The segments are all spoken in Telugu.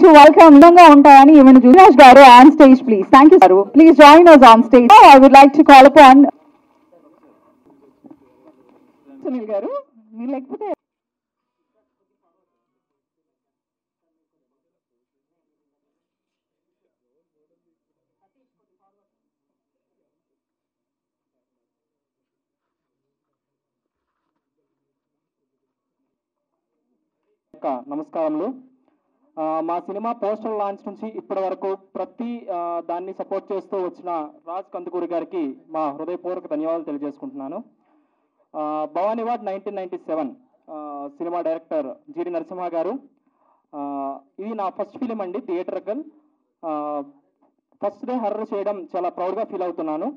to welcome Nanga Untayani even Junesh Garu on stage, please. Thank you, Garu. Please join us on stage. Now I would like to call upon Sunil Garu. మీరు లేకపోతే నమస్కారములు. మా సినిమా పోస్టర్ లాంచ్ నుంచి ఇప్పటి వరకు ప్రతి దాన్ని సపోర్ట్ చేస్తూ వచ్చిన రాజ్ కందుకూరి గారికి మా హృదయపూర్వక ధన్యవాదాలు తెలియజేసుకుంటున్నాను. భవానీ అవార్డ్ 1997 సినిమా డైరెక్టర్ జీడి నరసింహ గారు. ఇది నా ఫస్ట్ ఫిలిం అండి, థియేటర్కల్. ఫస్ట్ డే హర్రర్ చేయడం చాలా ప్రౌడ్గా ఫీల్ అవుతున్నాను.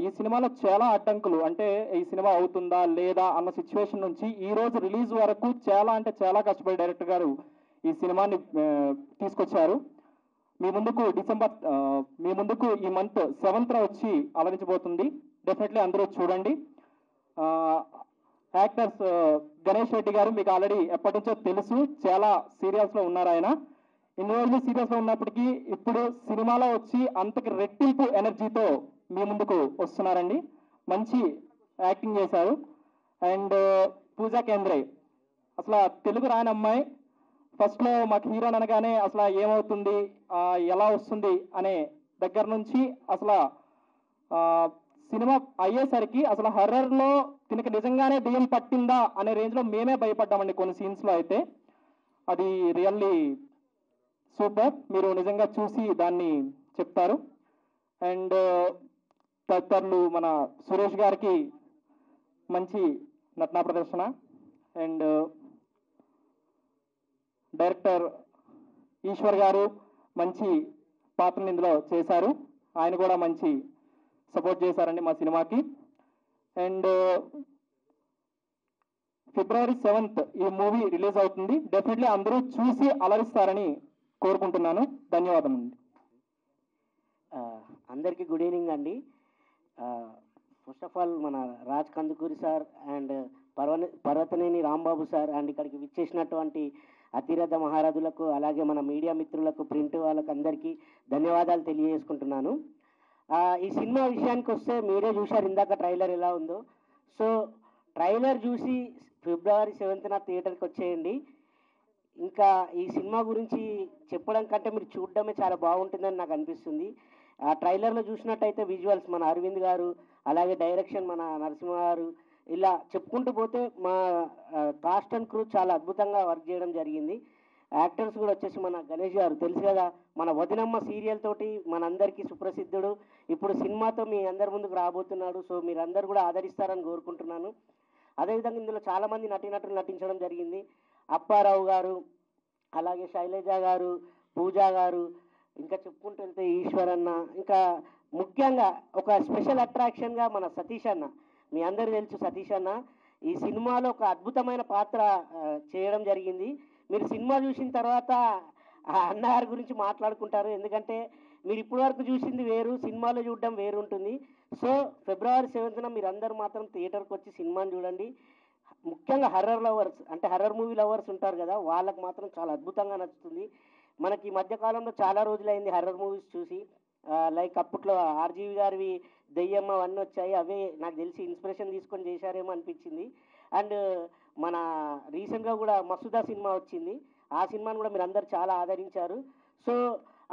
ఈ సినిమాలో చాలా అడ్డంకులు, అంటే ఈ సినిమా అవుతుందా లేదా అన్న సిచ్యువేషన్ నుంచి ఈ రోజు రిలీజ్ వరకు చాలా అంటే చాలా కష్టపడి డైరెక్టర్ గారు ఈ సినిమాని తీసుకొచ్చారు. మీ ముందుకు ఈ మంత్ 7th వచ్చి అలరించబోతుంది. డెఫినెట్లీ అందరూ చూడండి. యాక్టర్స్ గణేష్ రెడ్డి గారు మీకు ఆల్రెడీ ఎప్పటి నుంచో తెలుసు, చాలా సీరియల్స్లో ఉన్నారు ఆయన. ఇన్ని రోజులు సీరియల్స్లో ఉన్నప్పటికీ ఇప్పుడు సినిమాలో వచ్చి అంతకు రెట్టింపు ఎనర్జీతో మీ ముందుకు వస్తున్నారండి. మంచి యాక్టింగ్ చేశారు. అండ్ పూజా కేంద్రే అసలు తెలుగు రాని అమ్మాయి. ఫస్ట్లో మాకు హీరోని అనగానే అసలు ఏమవుతుంది, ఎలా వస్తుంది అనే దగ్గర నుంచి అసలు సినిమా అయ్యేసరికి అసలు హర్రర్లో తినకి నిజంగానే దెయ్యం పట్టిందా అనే రేంజ్లో మేమే భయపడ్డామండి కొన్ని సీన్స్లో. అయితే అది రియల్లీ సూపర్. మీరు నిజంగా చూసి దాన్ని చెప్తారు. అండ్ తదితరులు మన సురేష్ గారికి మంచి నటనా ప్రదర్శన. అండ్ డైరెక్టర్ ఈశ్వర్ గారు మంచి పాత్రను ఇందులో చేశారు. ఆయన కూడా మంచి సపోర్ట్ చేశారండి మా సినిమాకి. అండ్ February 7th ఈ మూవీ రిలీజ్ అవుతుంది. డెఫినెట్లీ అందరూ చూసి అలరిస్తారని కోరుకుంటున్నాను. ధన్యవాదం అండి. అందరికీ గుడ్ ఈవినింగ్ అండి. ఫస్ట్ ఆఫ్ ఆల్ మన Raj Kandukuri sir and Parvathaneni Rambabu sir and ఇక్కడికి విచ్చేసినటువంటి అతిరథ మహారాజులకు, అలాగే మన మీడియా మిత్రులకు, ప్రింట్ వాళ్ళకు అందరికీ ధన్యవాదాలు తెలియజేసుకుంటున్నాను. ఈ సినిమా విషయానికి వస్తే మీరే చూశారు ఇందాక ట్రైలర్ ఎలా ఉందో. సో ట్రైలర్ చూసి February 7th థియేటర్కి వచ్చేయండి. ఇంకా ఈ సినిమా గురించి చెప్పడం కంటే మీరు చూడడమే చాలా బాగుంటుందని నాకు అనిపిస్తుంది. ఆ ట్రైలర్లో చూసినట్టయితే విజువల్స్ మన అరవింద్ గారు, అలాగే డైరెక్షన్ మన నరసింహ గారు, ఇలా చెప్పుకుంటూ పోతే మా కాస్ట్ అండ్ క్రూ చాలా అద్భుతంగా వర్క్ చేయడం జరిగింది. యాక్టర్స్ కూడా వచ్చేసి మన గణేష్ గారు తెలుసు కదా, మన వదినమ్మ సీరియల్ తోటి మనందరికీ సుప్రసిద్ధుడు. ఇప్పుడు సినిమాతో మీ అందరి ముందుకు రాబోతున్నాడు. సో మీరందరూ కూడా ఆదరిస్తారని కోరుకుంటున్నాను. అదేవిధంగా ఇందులో చాలామంది నటీనటులు నటించడం జరిగింది. అప్పారావు గారు, అలాగే శైలజ గారు, పూజా గారు, ఇంకా చెప్పుకుంటూ వెళ్తే ఈశ్వర్ అన్న, ఇంకా ముఖ్యంగా ఒక స్పెషల్ అట్రాక్షన్గా మన సతీష్ అన్న. మీ అందరూ తెలుసు సతీష్ అన్న ఈ సినిమాలో ఒక అద్భుతమైన పాత్ర చేయడం జరిగింది. మీరు సినిమా చూసిన తర్వాత ఆ అన్నగారి గురించి మాట్లాడుకుంటారు. ఎందుకంటే మీరు ఇప్పటి వరకు చూసింది వేరు, సినిమాలో చూడడం వేరు ఉంటుంది. సో February 7th మీరు అందరూ మాత్రం థియేటర్కి వచ్చి సినిమాని చూడండి. ముఖ్యంగా హర్రర్ లవర్స్, అంటే హర్రర్ మూవీ లవర్స్ ఉంటారు కదా, వాళ్ళకి మాత్రం చాలా అద్భుతంగా నచ్చుతుంది. మనకి ఈ మధ్యకాలంలో చాలా రోజులైంది హర్రర్ మూవీస్ చూసి. లైక్ అప్పట్లో ఆర్జీవి గారివి దెయ్యం అవన్నీ వచ్చాయి, అవే నాకు తెలిసి ఇన్స్పిరేషన్ తీసుకొని చేశారేమో అనిపించింది. అండ్ మన రీసెంట్గా కూడా మసూదా సినిమా వచ్చింది, ఆ సినిమాను కూడా మీరు అందరు చాలా ఆదరించారు. సో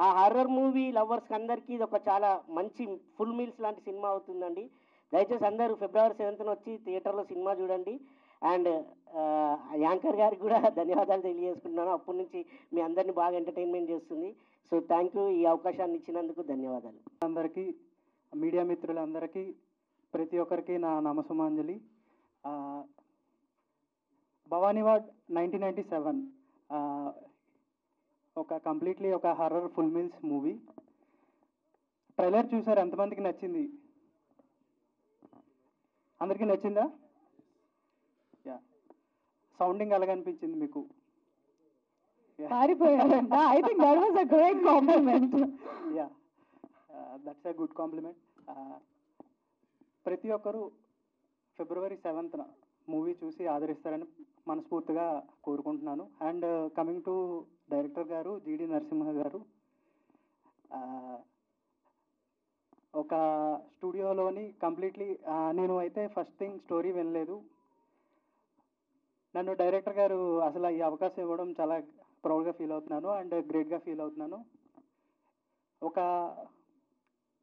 ఆ హర్రర్ మూవీ లవర్స్కి అందరికీ ఇది ఒక చాలా మంచి ఫుల్ మీల్స్ లాంటి సినిమా అవుతుందండి. దయచేసి అందరూ February 7th వచ్చి థియేటర్లో సినిమా చూడండి. అండ్ యాంకర్ గారికి కూడా ధన్యవాదాలు తెలియజేసుకుంటున్నాను. అప్పటి నుంచి మీ అందరినీ బాగా ఎంటర్టైన్మెంట్ చేస్తుంది. సో థ్యాంక్ యూ, ఈ అవకాశాన్ని ఇచ్చినందుకు ధన్యవాదాలు. అందరికీ, మీడియా మిత్రులందరికీ, ప్రతి ఒక్కరికి నా నమస్సుమాంజలి. భవానీ అవార్డ్ 1997 కంప్లీట్లీ ఒక horror full meals movie. Trailer చూసారు, ఎంతమందికి నచ్చింది? అందరికీ నచ్చిందా? యా. సౌండింగ్ ఎలాగనిపించింది మీకు? పారిపోయారంట. I think that was a great compliment. Yeah, that's a good compliment. ప్రతి ఒక్కరూ February 7th మూవీ చూసి ఆదరిస్తారని మనస్ఫూర్తిగా కోరుకుంటున్నాను. అండ్ కమింగ్ టు డైరెక్టర్ గారు జీడి నరసింహ గారు ఒక స్టూడియోలోని కంప్లీట్లీ నేను అయితే ఫస్ట్ థింగ్ స్టోరీ వినలేదు. నన్ను డైరెక్టర్ గారు అసలు ఈ అవకాశం ఇవ్వడం చాలా ప్రౌడ్గా ఫీల్ అవుతున్నాను అండ్ గ్రేట్గా ఫీల్ అవుతున్నాను. ఒక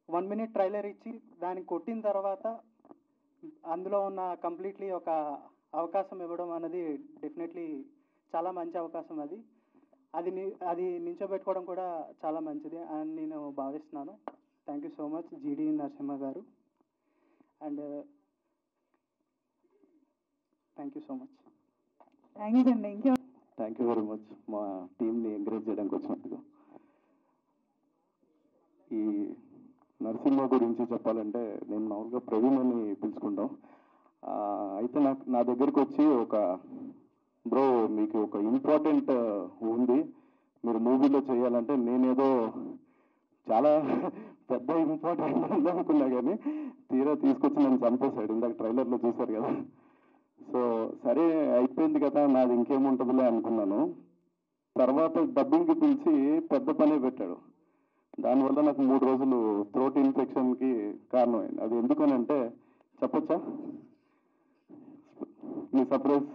1 minute ట్రైలర్ ఇచ్చి దాన్ని కొట్టిన తర్వాత అందులో ఉన్న కంప్లీట్లీ ఒక అవకాశం ఇవ్వడం అనేది డెఫినెట్లీ చాలా మంచి అవకాశం. అది నించోబెట్టుకోవడం కూడా చాలా మంచిది అని నేను భావిస్తున్నాను. థ్యాంక్ యూ సో మచ్ జీడి Narasimha garu and thank you so much. Thanks అండి. ఇంకే థ్యాంక్ యూ వెరీ మచ్ మా టీంని ఎంకరేజ్ చేయడానికి వచ్చినందుకు. ఈ నరసింహ గురించి చెప్పాలంటే నేను మామూలుగా ప్రవీణ్ అని పిలుచుకుంటాం. అయితే నా దగ్గరికి వచ్చి ఒక బ్రో మీకు ఒక ఇంపార్టెంట్ ఉంది, మీరు మూవీలో చేయాలంటే నేనేదో చాలా పెద్ద ఇంపార్టెంట్ ఉంది అనుకున్నా, కానీ తీరా తీసుకొచ్చి నన్ను చంపేశాడు. ఇందాక ట్రైలర్లో చూశారు కదా. సో సరే అయిపోయింది కదా, నాది ఇంకేముంటుందిలే అనుకున్నాను. తర్వాత డబ్బింగ్కి పిలిచి పెద్ద పనే పెట్టాడు. దానివల్ల నాకు 3 రోజులు థ్రోట్ ఇన్ఫెక్షన్కి కారణమైంది. అది ఎందుకనంటే చెప్పచ్చా మీ సర్ప్రైజ్?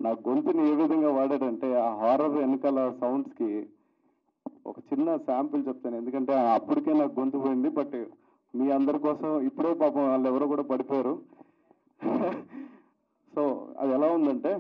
నా గొంతుని ఏ విధంగా వాడాడంటే ఆ హారర్ వెనకాల సౌండ్స్కి ఒక చిన్న శాంపిల్ చెప్తాను, ఎందుకంటే అప్పటికే నాకు గొంతు పోయింది. బట్ మీ అందరి కోసం ఇప్పుడే పాపం వాళ్ళు ఎవరో కూడా పడిపోయారు. సో అది ఎలా ఉందంటే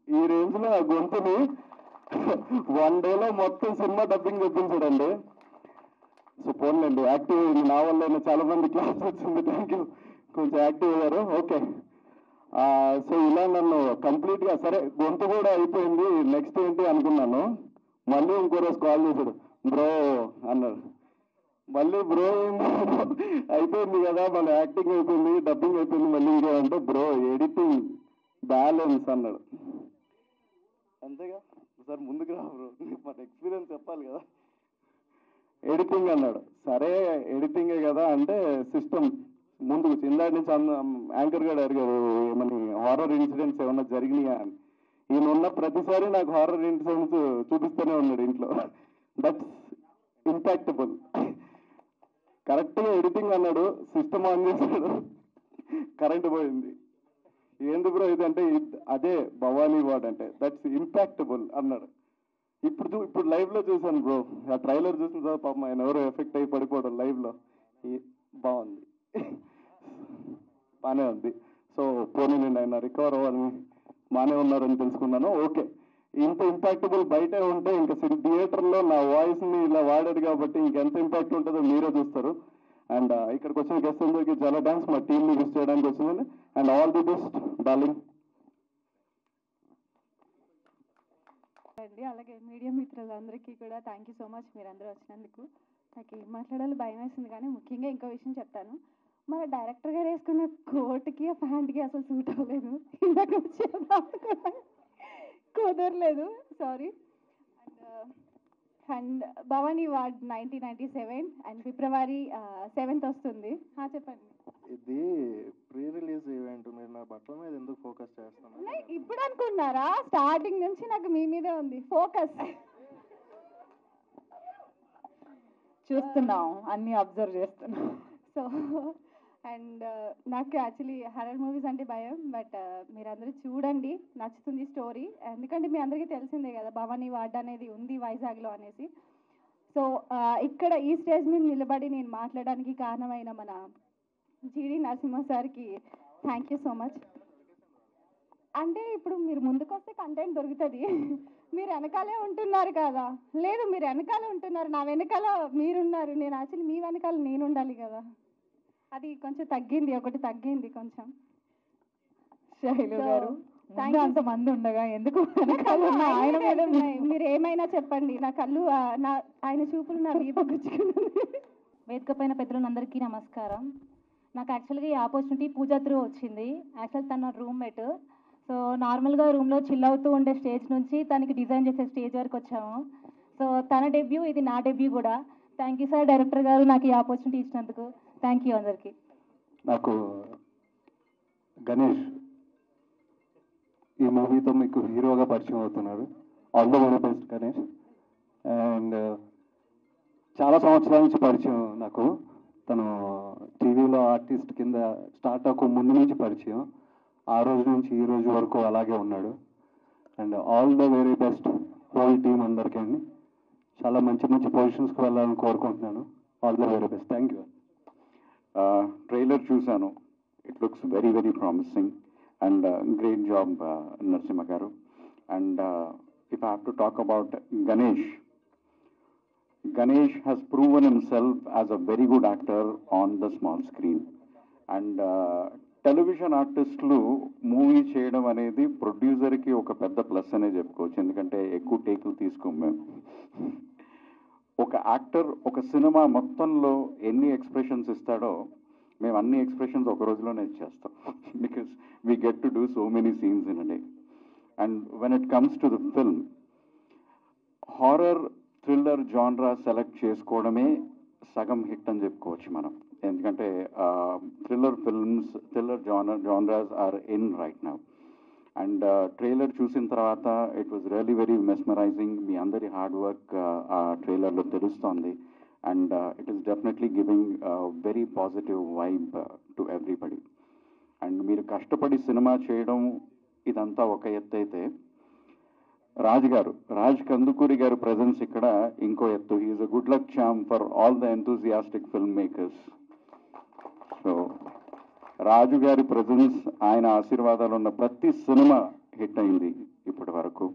ఈ రేంజ్ లో ఆ గొంతుని 1 డేలో మొత్తం సినిమా డబ్బింగ్ చెప్పించాడండి. సో పోన్లేండి, యాక్టివ్ అయింది నా వల్ల. చాలా మంది క్లాస్ వచ్చింది, థ్యాంక్ యూ, కొంచెం యాక్టివ్ అయ్యారు. ఓకే, సో ఇలా నన్ను కంప్లీట్గా సరే గొంతు కూడా అయిపోయింది, నెక్స్ట్ ఏంటి అనుకున్నాను. మళ్ళీ ఇంకో రోజు కాల్ చేశాడు, బ్రో అన్నాడు. మళ్ళీ బ్రో అయిపోయింది కదా, మన యాక్టింగ్ అయిపోయింది, డబ్బింగ్ అయిపోయింది, మళ్ళీ ఇంకేమంటే బ్రో ఎడిటింగ్ బ్యాలెన్స్ అన్నాడు. అంతేగా సార్, ముందుకు రా బ్రో, మన ఎక్స్పీరియన్స్ చెప్పాలి కదా. ఎడిటింగ్ అన్నాడు. సరే ఎడిటింగే కదా అంటే సిస్టమ్ ముందుకు ఇందాటి నుంచి యాంకర్ గారు అడిగారు ఏమని హారర్ ఇన్సిడెంట్స్ ఏమన్నా జరిగినాయా అని. ఈయన ఉన్న ప్రతిసారి నాకు హారర్ ఇన్సిడెంట్స్ చూపిస్తూనే ఉన్నాడు ఇంట్లో. That's impactable. కరెక్ట్గా ఎడిటింగ్ అన్నాడు, సిస్టమ్ ఆన్ చేశాడు, కరెంట్ పోయింది. ఏంది బ్రో ఇదంటే అదే భవానీ వార్డ్ అంటే దట్స్ ఇంపాక్టబుల్ అన్నాడు. ఇప్పుడు లైవ్ లో చూశాను బ్రో, ఆ ట్రైలర్ చూసిన తర్వాత పాపం ఆయన ఎవరో ఎఫెక్ట్ అయి పడిపోవడం లైవ్ లో. బాగుంది, బాగానే ఉంది. సో పోనీ నేను ఆయన రికవర్ అవ్వాలని బాగానే ఉన్నారని తెలుసుకున్నాను. ఓకే, ఇంత ఇంపాక్టబుల్ బయటే ఉంటే ఇంకా థియేటర్లో నా వాయిస్ని ఇలా వాడాడు కాబట్టి ఇంకెంత ఇంపాక్ట్ ఉంటుందో మీరే చూస్తారు. అండ్ ఇక్కడికి వచ్చిన గెస్ట్ అందరికీ చాలా థ్యాంక్స్, మా టీంని విజిట్ చేయడానికి వచ్చిందని. And all the best darling. అండి అలాగే మీడియా మిత్రులందరికీ కూడా థ్యాంక్ యూ సో మచ్ మీరందరూ వచ్చినందుకు. నాకు ఏం మాట్లాడాలో భయం వేసింది, కానీ ముఖ్యంగా ఇంకో విషయం చెప్తాను. మన డైరెక్టర్ గారు వేసుకున్న కోట్కి ఆ ప్యాంట్కి అసలు సూట్ అవ్వలేదు. ఇందాక కుదరలేదు, sorry. And Bhavani ward 1997 and February 7th వస్తుంది. చెప్పండి. ఇది ప్రీ రిలీజ్ ఈవెంట్, మీరు నా బట్టల మీద ఎందుకు ఫోకస్ చేస్తున్నారు? ఇప్పుడు అనుకున్నారా? స్టార్టింగ్ నుంచి నాకు మీ మీదే ఉంది ఫోకస్. చూస్తున్నాం, అన్ని అబ్జర్వ్ చేస్తున్నాం. సో అండ్ నాకు యాక్చువల్లీ హర్రర్ మూవీస్ అంటే భయం, బట్ మీరందరూ చూడండి, నచ్చుతుంది స్టోరీ. ఎందుకంటే మీ అందరికీ తెలిసిందే కదా భవానీ వార్డ్ అనేది ఉంది వైజాగ్లో అనేసి. సో ఇక్కడ ఈ స్టేజ్ మీద నిలబడి నేను మాట్లాడడానికి కారణమైన మన జీడి నరసింహ సార్కి థ్యాంక్ యూ సో మచ్. అంటే ఇప్పుడు మీరు ముందుకు వస్తే కంటెంట్ దొరుకుతుంది, మీరు వెనకాలే ఉంటున్నారు కదా. లేదు, మీరు వెనకాలే ఉంటున్నారు, నా వెనకాల మీరున్నారు. నేను యాక్చువల్లీ మీ వెనకాల నేను ఉండాలి కదా. అది కొంచెం తగ్గింది, ఒకటి తగ్గింది కొంచెం. శైలు గారు అంతమంది ఉండగా ఎందుకు ఆయన మీద మీరు ఏమైనా చెప్పండి, నా కళ్ళు ఆయన చూపులు నా వీపు గుచ్చుకున్నది. వేదిక పైన పెద్దలందరికీ నమస్కారం. నాకు యాక్చువల్గా ఈ ఆపర్చునిటీ పూజ త్రూ వచ్చింది. యాక్చువల్ తన రూమ్మేట్. సో నార్మల్గా రూమ్లో చిల్ అవుతూ ఉండే స్టేజ్ నుంచి తనకి డిజైన్ చేసే స్టేజ్ వరకు వచ్చాము. సో తన డెబ్యూ, ఇది నా డెబ్యూ కూడా. థ్యాంక్ యూ సార్, డైరెక్టర్ గారు నాకు ఈ ఆపర్చునిటీ ఇచ్చినందుకు. థ్యాంక్ యూ అందరికీ. నాకు గణేష్ ఈ మూవీతో మీకు హీరోగా పరిచయం అవుతున్నారు. All the very best Ganesh. And చాలా సంవత్సరాల నుంచి పరిచయం నాకు. తను టీవీలో ఆర్టిస్ట్ కింద స్టార్ట్ అవ్వక ముందు నుంచి పరిచయం. ఆ రోజు నుంచి ఈ రోజు వరకు అలాగే ఉన్నాడు. And all the very best whole team అందరికీ అండి. చాలా మంచి మంచి పొజిషన్స్కి వెళ్ళాలని కోరుకుంటున్నాను. All the very best. Thank you. Trailer చూశాను. It looks very very promising and great job Narasimha garu. And if I have to talk about Ganesh has proven himself as a very good actor on the small screen. And television ఆర్టిస్టులు మూవీ చేయడం అనేది ప్రొడ్యూసర్కి ఒక పెద్ద ప్లస్ అనే చెప్పుకోవచ్చు. ఎందుకంటే ఎక్కువ టేకులు తీసుకోము మేము. ఒక యాక్టర్ ఒక సినిమా మొత్తంలో ఎన్ని ఎక్స్ప్రెషన్స్ ఇస్తాడో మేము అన్ని ఎక్స్ప్రెషన్స్ ఒక రోజులోనే ఇచ్చేస్తాం. Because we get to do so many scenes in a day. And when it comes to the film, horror thriller genre select చేసుకోవడమే సగం హిట్ అని చెప్పుకోవచ్చు మనం. ఎందుకంటే thriller genres are in right now. And trailer చూసిన తర్వాత it was really very mesmerising. మీ అందరి హార్డ్ వర్క్ ఆ ట్రైలర్లో తెలుస్తోంది. And it is definitely giving very positive vibe to everybody. అండ్ మీరు కష్టపడి సినిమా చేయడం ఇదంతా ఒక ఎత్తు అయితే, రాజ్ కందుకూరి గారు ప్రెజెన్స్ ఇక్కడ ఇంకో ఎత్తు. He's a good luck charm for all the enthusiastic film makers. So Raju గారి ప్రెజెన్స్, ఆయన ఆశీర్వాదాలు ఉన్న ప్రతి సినిమా హిట్ అయింది ఇప్పటి వరకు.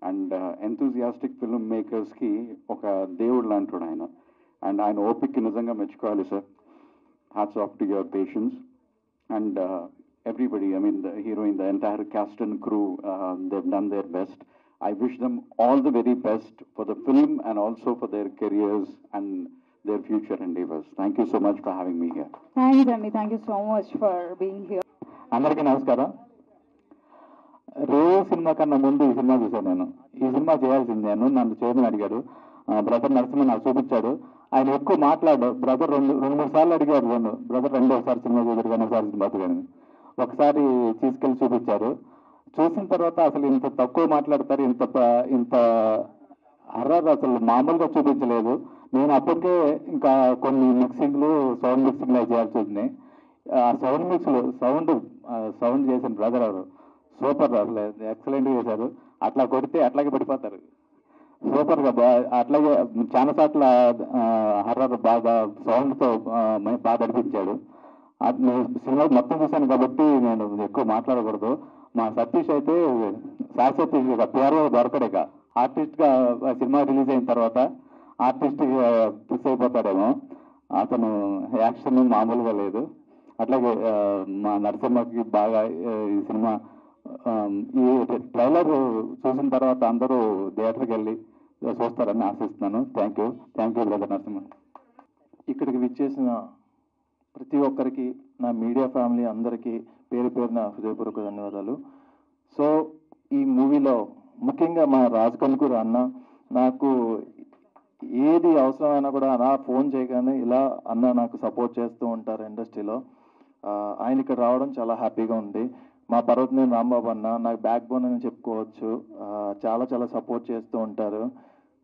అండ్ ఎంతూజియాస్టిక్ ఫిల్మ్ మేకర్స్కి ఒక దేవుడు లాంటాడు ఆయన. అండ్ ఆయన ఓపిక్కి నిజంగా మెచ్చుకోవాలి sir. Hats off to your patience. And everybody, I mean the heroine, the entire cast and crew, they've done their best. I wish them all the very best for the film and also for their careers and their future endeavors. Thank you so much for having me here. Thanks అండి. Thank you so much for being here. అందరికీ నమస్కారం. రే సినిమా కన్నా ముందు ఈ సినిమా చూశాను నేను. ఈ సినిమా చేయాల్సింది నన్ను చేయమని అడిగాడు. బ్రదర్ నరసింహ నాకు చూపించాడు. ఆయన ఎక్కువ మాట్లాడు. బ్రదర్ రెండు మూడు సార్లు అడిగారు నన్ను, బ్రదర్ రెండోసారి సినిమా చూద్దరు కానీ ఒకసారి సినిమా కానీ. ఒకసారి తీసుకెళ్ళి చూపించారు. చూసిన తర్వాత అసలు ఇంత తక్కువ మాట్లాడతారు, ఇంత హర్రర్ అసలు మామూలుగా చూపించలేదు. నేను అప్పటికే ఇంకా కొన్ని మిక్సింగ్లు, సౌండ్ మిక్సింగ్లు అవి చేయాల్సి వచ్చింది. ఆ సౌండ్ మిక్స్లు సౌండ్ చేసిన బ్రదర్ ఎవరు సూపర్, అసలు ఎక్సలెంట్గా చేశారు. అట్లా కొడితే అట్లాగే పడిపోతారు. సూపర్గా అట్లాగే చాలా సార్లు హర్రర్ బాగా సౌండ్తో బాగా అనిపించాడు. సినిమా మొత్తం చూశాను కాబట్టి నేను ఎక్కువ మాట్లాడకూడదు. మా సతీష్ అయితే సతీష్ ఇక పేరు దొరకడేక ఆర్టిస్ట్గా సినిమా రిలీజ్ అయిన తర్వాత ఆర్టిస్ట్గా ఫిక్స్ అయిపోతాడేమో. అతను యాక్షన్ మామూలుగా లేదు. అట్లాగే మా నరసింహకి బాగా ఈ సినిమా ఈ ట్రైలర్ చూసిన తర్వాత అందరూ థియేటర్కి వెళ్ళి చూస్తారని ఆశిస్తున్నాను. Thank you brother Narasimha. ఇక్కడికి విచ్చేసిన ప్రతి ఒక్కరికి, నా మీడియా ఫ్యామిలీ అందరికీ పేరు పేరున హృదయపూర్వక ధన్యవాదాలు. సో ఈ మూవీలో ముఖ్యంగా మా రాజ్ కందుకూరి అన్న నాకు ఏది అవసరమైనా కూడా అలా ఫోన్ చేయగానే ఇలా అన్న నాకు సపోర్ట్ చేస్తూ ఉంటారు ఇండస్ట్రీలో. ఆయన ఇక్కడ రావడం చాలా హ్యాపీగా ఉంది. మా పర్వతనేని రాంబాబు అన్న నాకు బ్యాక్ బోన్ అని చెప్పుకోవచ్చు. చాలా సపోర్ట్ చేస్తూ ఉంటారు.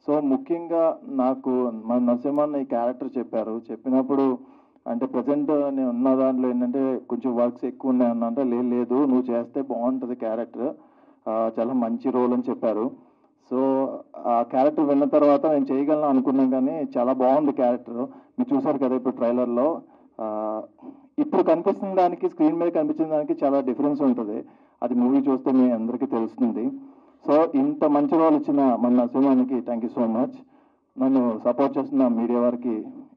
సో ముఖ్యంగా నాకు మన నరసింహన్న ఈ క్యారెక్టర్ చెప్పినప్పుడు అంటే ప్రజెంట్ నేను ఉన్న దాంట్లో ఏంటంటే కొంచెం వర్క్స్ ఎక్కువ ఉన్నాయన్న అంటే లేదు నువ్వు చేస్తే బాగుంటుంది క్యారెక్టర్, చాలా మంచి రోల్ అని చెప్పారు. సో ఆ క్యారెక్టర్ విన్న తర్వాత నేను చేయగలను అనుకున్నాం కానీ చాలా బాగుంది క్యారెక్టర్. మీరు చూసారు కదా ఇప్పుడు ట్రైలర్లో. ఇప్పుడు కనిపిస్తున్న దానికి స్క్రీన్ మీద కనిపించిన దానికి చాలా డిఫరెన్స్ ఉంటుంది. అది మూవీ చూస్తే మీ అందరికీ తెలుస్తుంది. సో ఇంత మంచి రోల్ ఇచ్చిన మన నరసింహానికి థ్యాంక్ యూ సో మచ్. నన్ను సపోర్ట్ చేస్తున్న మీడియా వారికి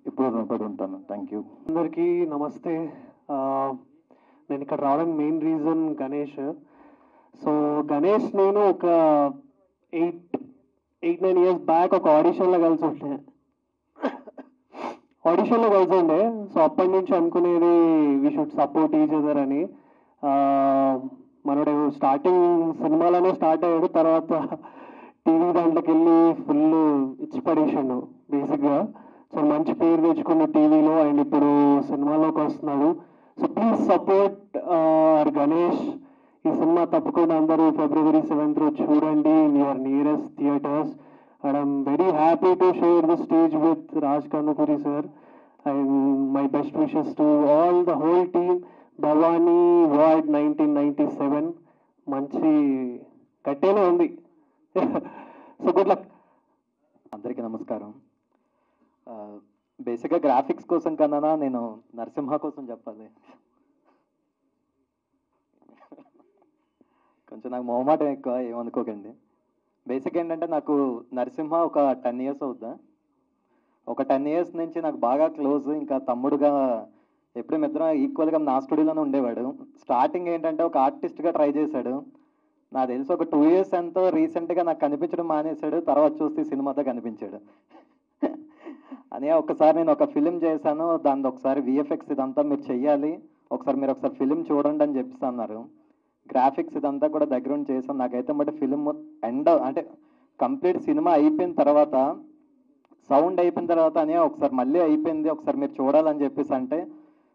ఎప్పుడు రుణపడి ఉంటాను. Thank you. అందరికీ నమస్తే. నేను ఇక్కడ రావడానికి main reason Ganesh. So Ganesh నేను ఒక 8-9 ఇయర్స్ బ్యాక్ ఒక ఆడిషన్లో కలిసి ఉంటే ఆడిషన్లో కలిసి ఉండే. సో అప్పటి నుంచి అనుకునేది we should support each other అని. మనడు స్టార్టింగ్ సినిమాలోనే స్టార్ట్ అయ్యాడు, తర్వాత టీవీ దాంట్లోకి వెళ్ళి ఫుల్ ఇచ్చి పడేసాడు బేసిక్గా. సో మంచి పేరు తెచ్చుకున్న టీవీలో, అండ్ ఇప్పుడు సినిమాలోకి వస్తున్నాడు. So please support Ganesh. ఈ సినిమా తప్పకుండా అందరూ February 7th చూడండి in your nearest theatres. And I'm very happy to share the stage with Raj Kandukuri sir. And my best wishes to all the whole team. Bhavani ward 1997 మంచి కట్టేనే ఉంది. So good luck. అందరికీ నమస్కారం. బేసిక్గా గ్రాఫిక్స్ కోసం కన్నా నేను నరసింహ కోసం చెప్పాలి. కొంచెం నాకు మొహమాటం ఎక్కువ, ఏమనుకోకండి. బేసిక్ ఏంటంటే నాకు నరసింహ ఒక 10 years అవుద్దా. ఒక 10 years నుంచి నాకు బాగా క్లోజ్, ఇంకా తమ్ముడుగా ఎప్పుడు ఇద్దరం ఈక్వల్గా నా స్టూడియోలోనే ఉండేవాడు. స్టార్టింగ్ ఏంటంటే ఒక ఆర్టిస్ట్గా ట్రై చేశాడు. నాకు తెలిసి ఒక 2 years ఎంతో రీసెంట్గా నాకు కనిపించడం మానేశాడు. తర్వాత చూస్తే సినిమాతో కనిపించాడు. అని ఒకసారి నేను ఒక ఫిలిం చేశాను, దాన్ని ఒకసారి విఎఫ్ఎక్స్ ఇదంతా మీరు చెయ్యాలి, మీరు ఒకసారి ఫిలిం చూడండి అని చెప్పేసి అన్నారు. గ్రాఫిక్స్ ఇదంతా కూడా దగ్గరుండి చేశాను. నాకైతే బట్ ఫిలిం ఎండ్ అంటే కంప్లీట్ సినిమా అయిపోయిన తర్వాత, సౌండ్ అయిపోయిన తర్వాత అని ఒకసారి మళ్ళీ అయిపోయింది, ఒకసారి మీరు చూడాలని చెప్పేసి అంటే,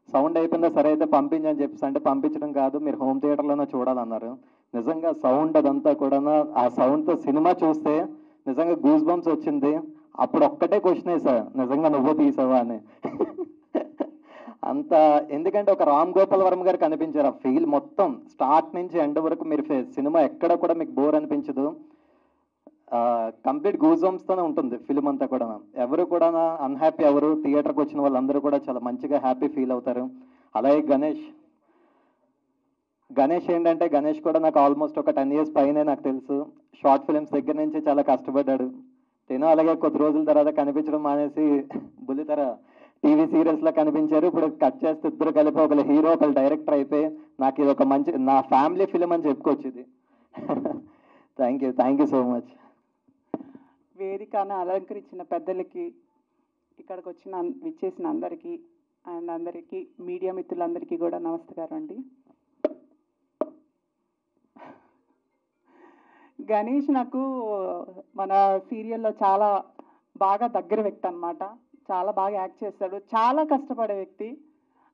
సౌండ్ అయిపోయిందా సరే అయితే పంపించని చెప్పేసి అంటే, పంపించడం కాదు మీరు హోమ్ థియేటర్లోనే చూడాలన్నారు. నిజంగా సౌండ్ అదంతా కూడా, ఆ సౌండ్తో సినిమా చూస్తే నిజంగా గూస్ బంప్స్ వచ్చింది. అప్పుడు ఒక్కటే క్వశ్చన్ వేసారు, నిజంగా నువ్వే తీసావా అని. అంత ఎందుకంటే ఒక రామ్ గోపాల్ వర్మ గారు కనిపించారు. ఆ ఫీల్ మొత్తం స్టార్ట్ నుంచి ఎండ్ వరకు మీరు సినిమా ఎక్కడ కూడా మీకు బోర్ అనిపించదు. కంప్లీట్ గూస్ బంప్స్తోనే ఉంటుంది ఫిలిం అంతా కూడా. ఎవరు కూడా అన్హ్యాపీ ఎవరు, థియేటర్కి వచ్చిన వాళ్ళందరూ కూడా చాలా మంచిగా హ్యాపీ ఫీల్ అవుతారు. అలాగే గణేష్ ఏంటంటే గణేష్ కూడా నాకు ఆల్మోస్ట్ ఒక 10 years పైనే నాకు తెలుసు. షార్ట్ ఫిలిమ్స్ దగ్గర నుంచి చాలా కష్టపడ్డాడు. నేను అలాగే కొద్ది రోజుల తర్వాత కనిపించడం మానేసి బుల్లితెర టీవీ సీరియల్స్లో కనిపించారు. ఇప్పుడు కట్ చేస్తే ఇద్దరు కలిపి ఒకళ్ళు హీరో ఒకళ్ళు డైరెక్టర్ అయిపోయి నాకు ఇది ఒక మంచి నా ఫ్యామిలీ ఫిలిం అని చెప్పుకోవచ్చు ఇది. Thank you so much. వేదికను అలంకరించిన పెద్దలకి, ఇక్కడికి విచ్చేసిన అందరికీ, అండ్ అందరికీ మీడియా మిత్రులందరికీ కూడా నమస్కారం అండి. గణేష్ నాకు మన సీరియల్లో చాలా బాగా దగ్గర వ్యక్తి అన్నమాట. చాలా బాగా యాక్ట్ చేస్తాడు, చాలా కష్టపడే వ్యక్తి.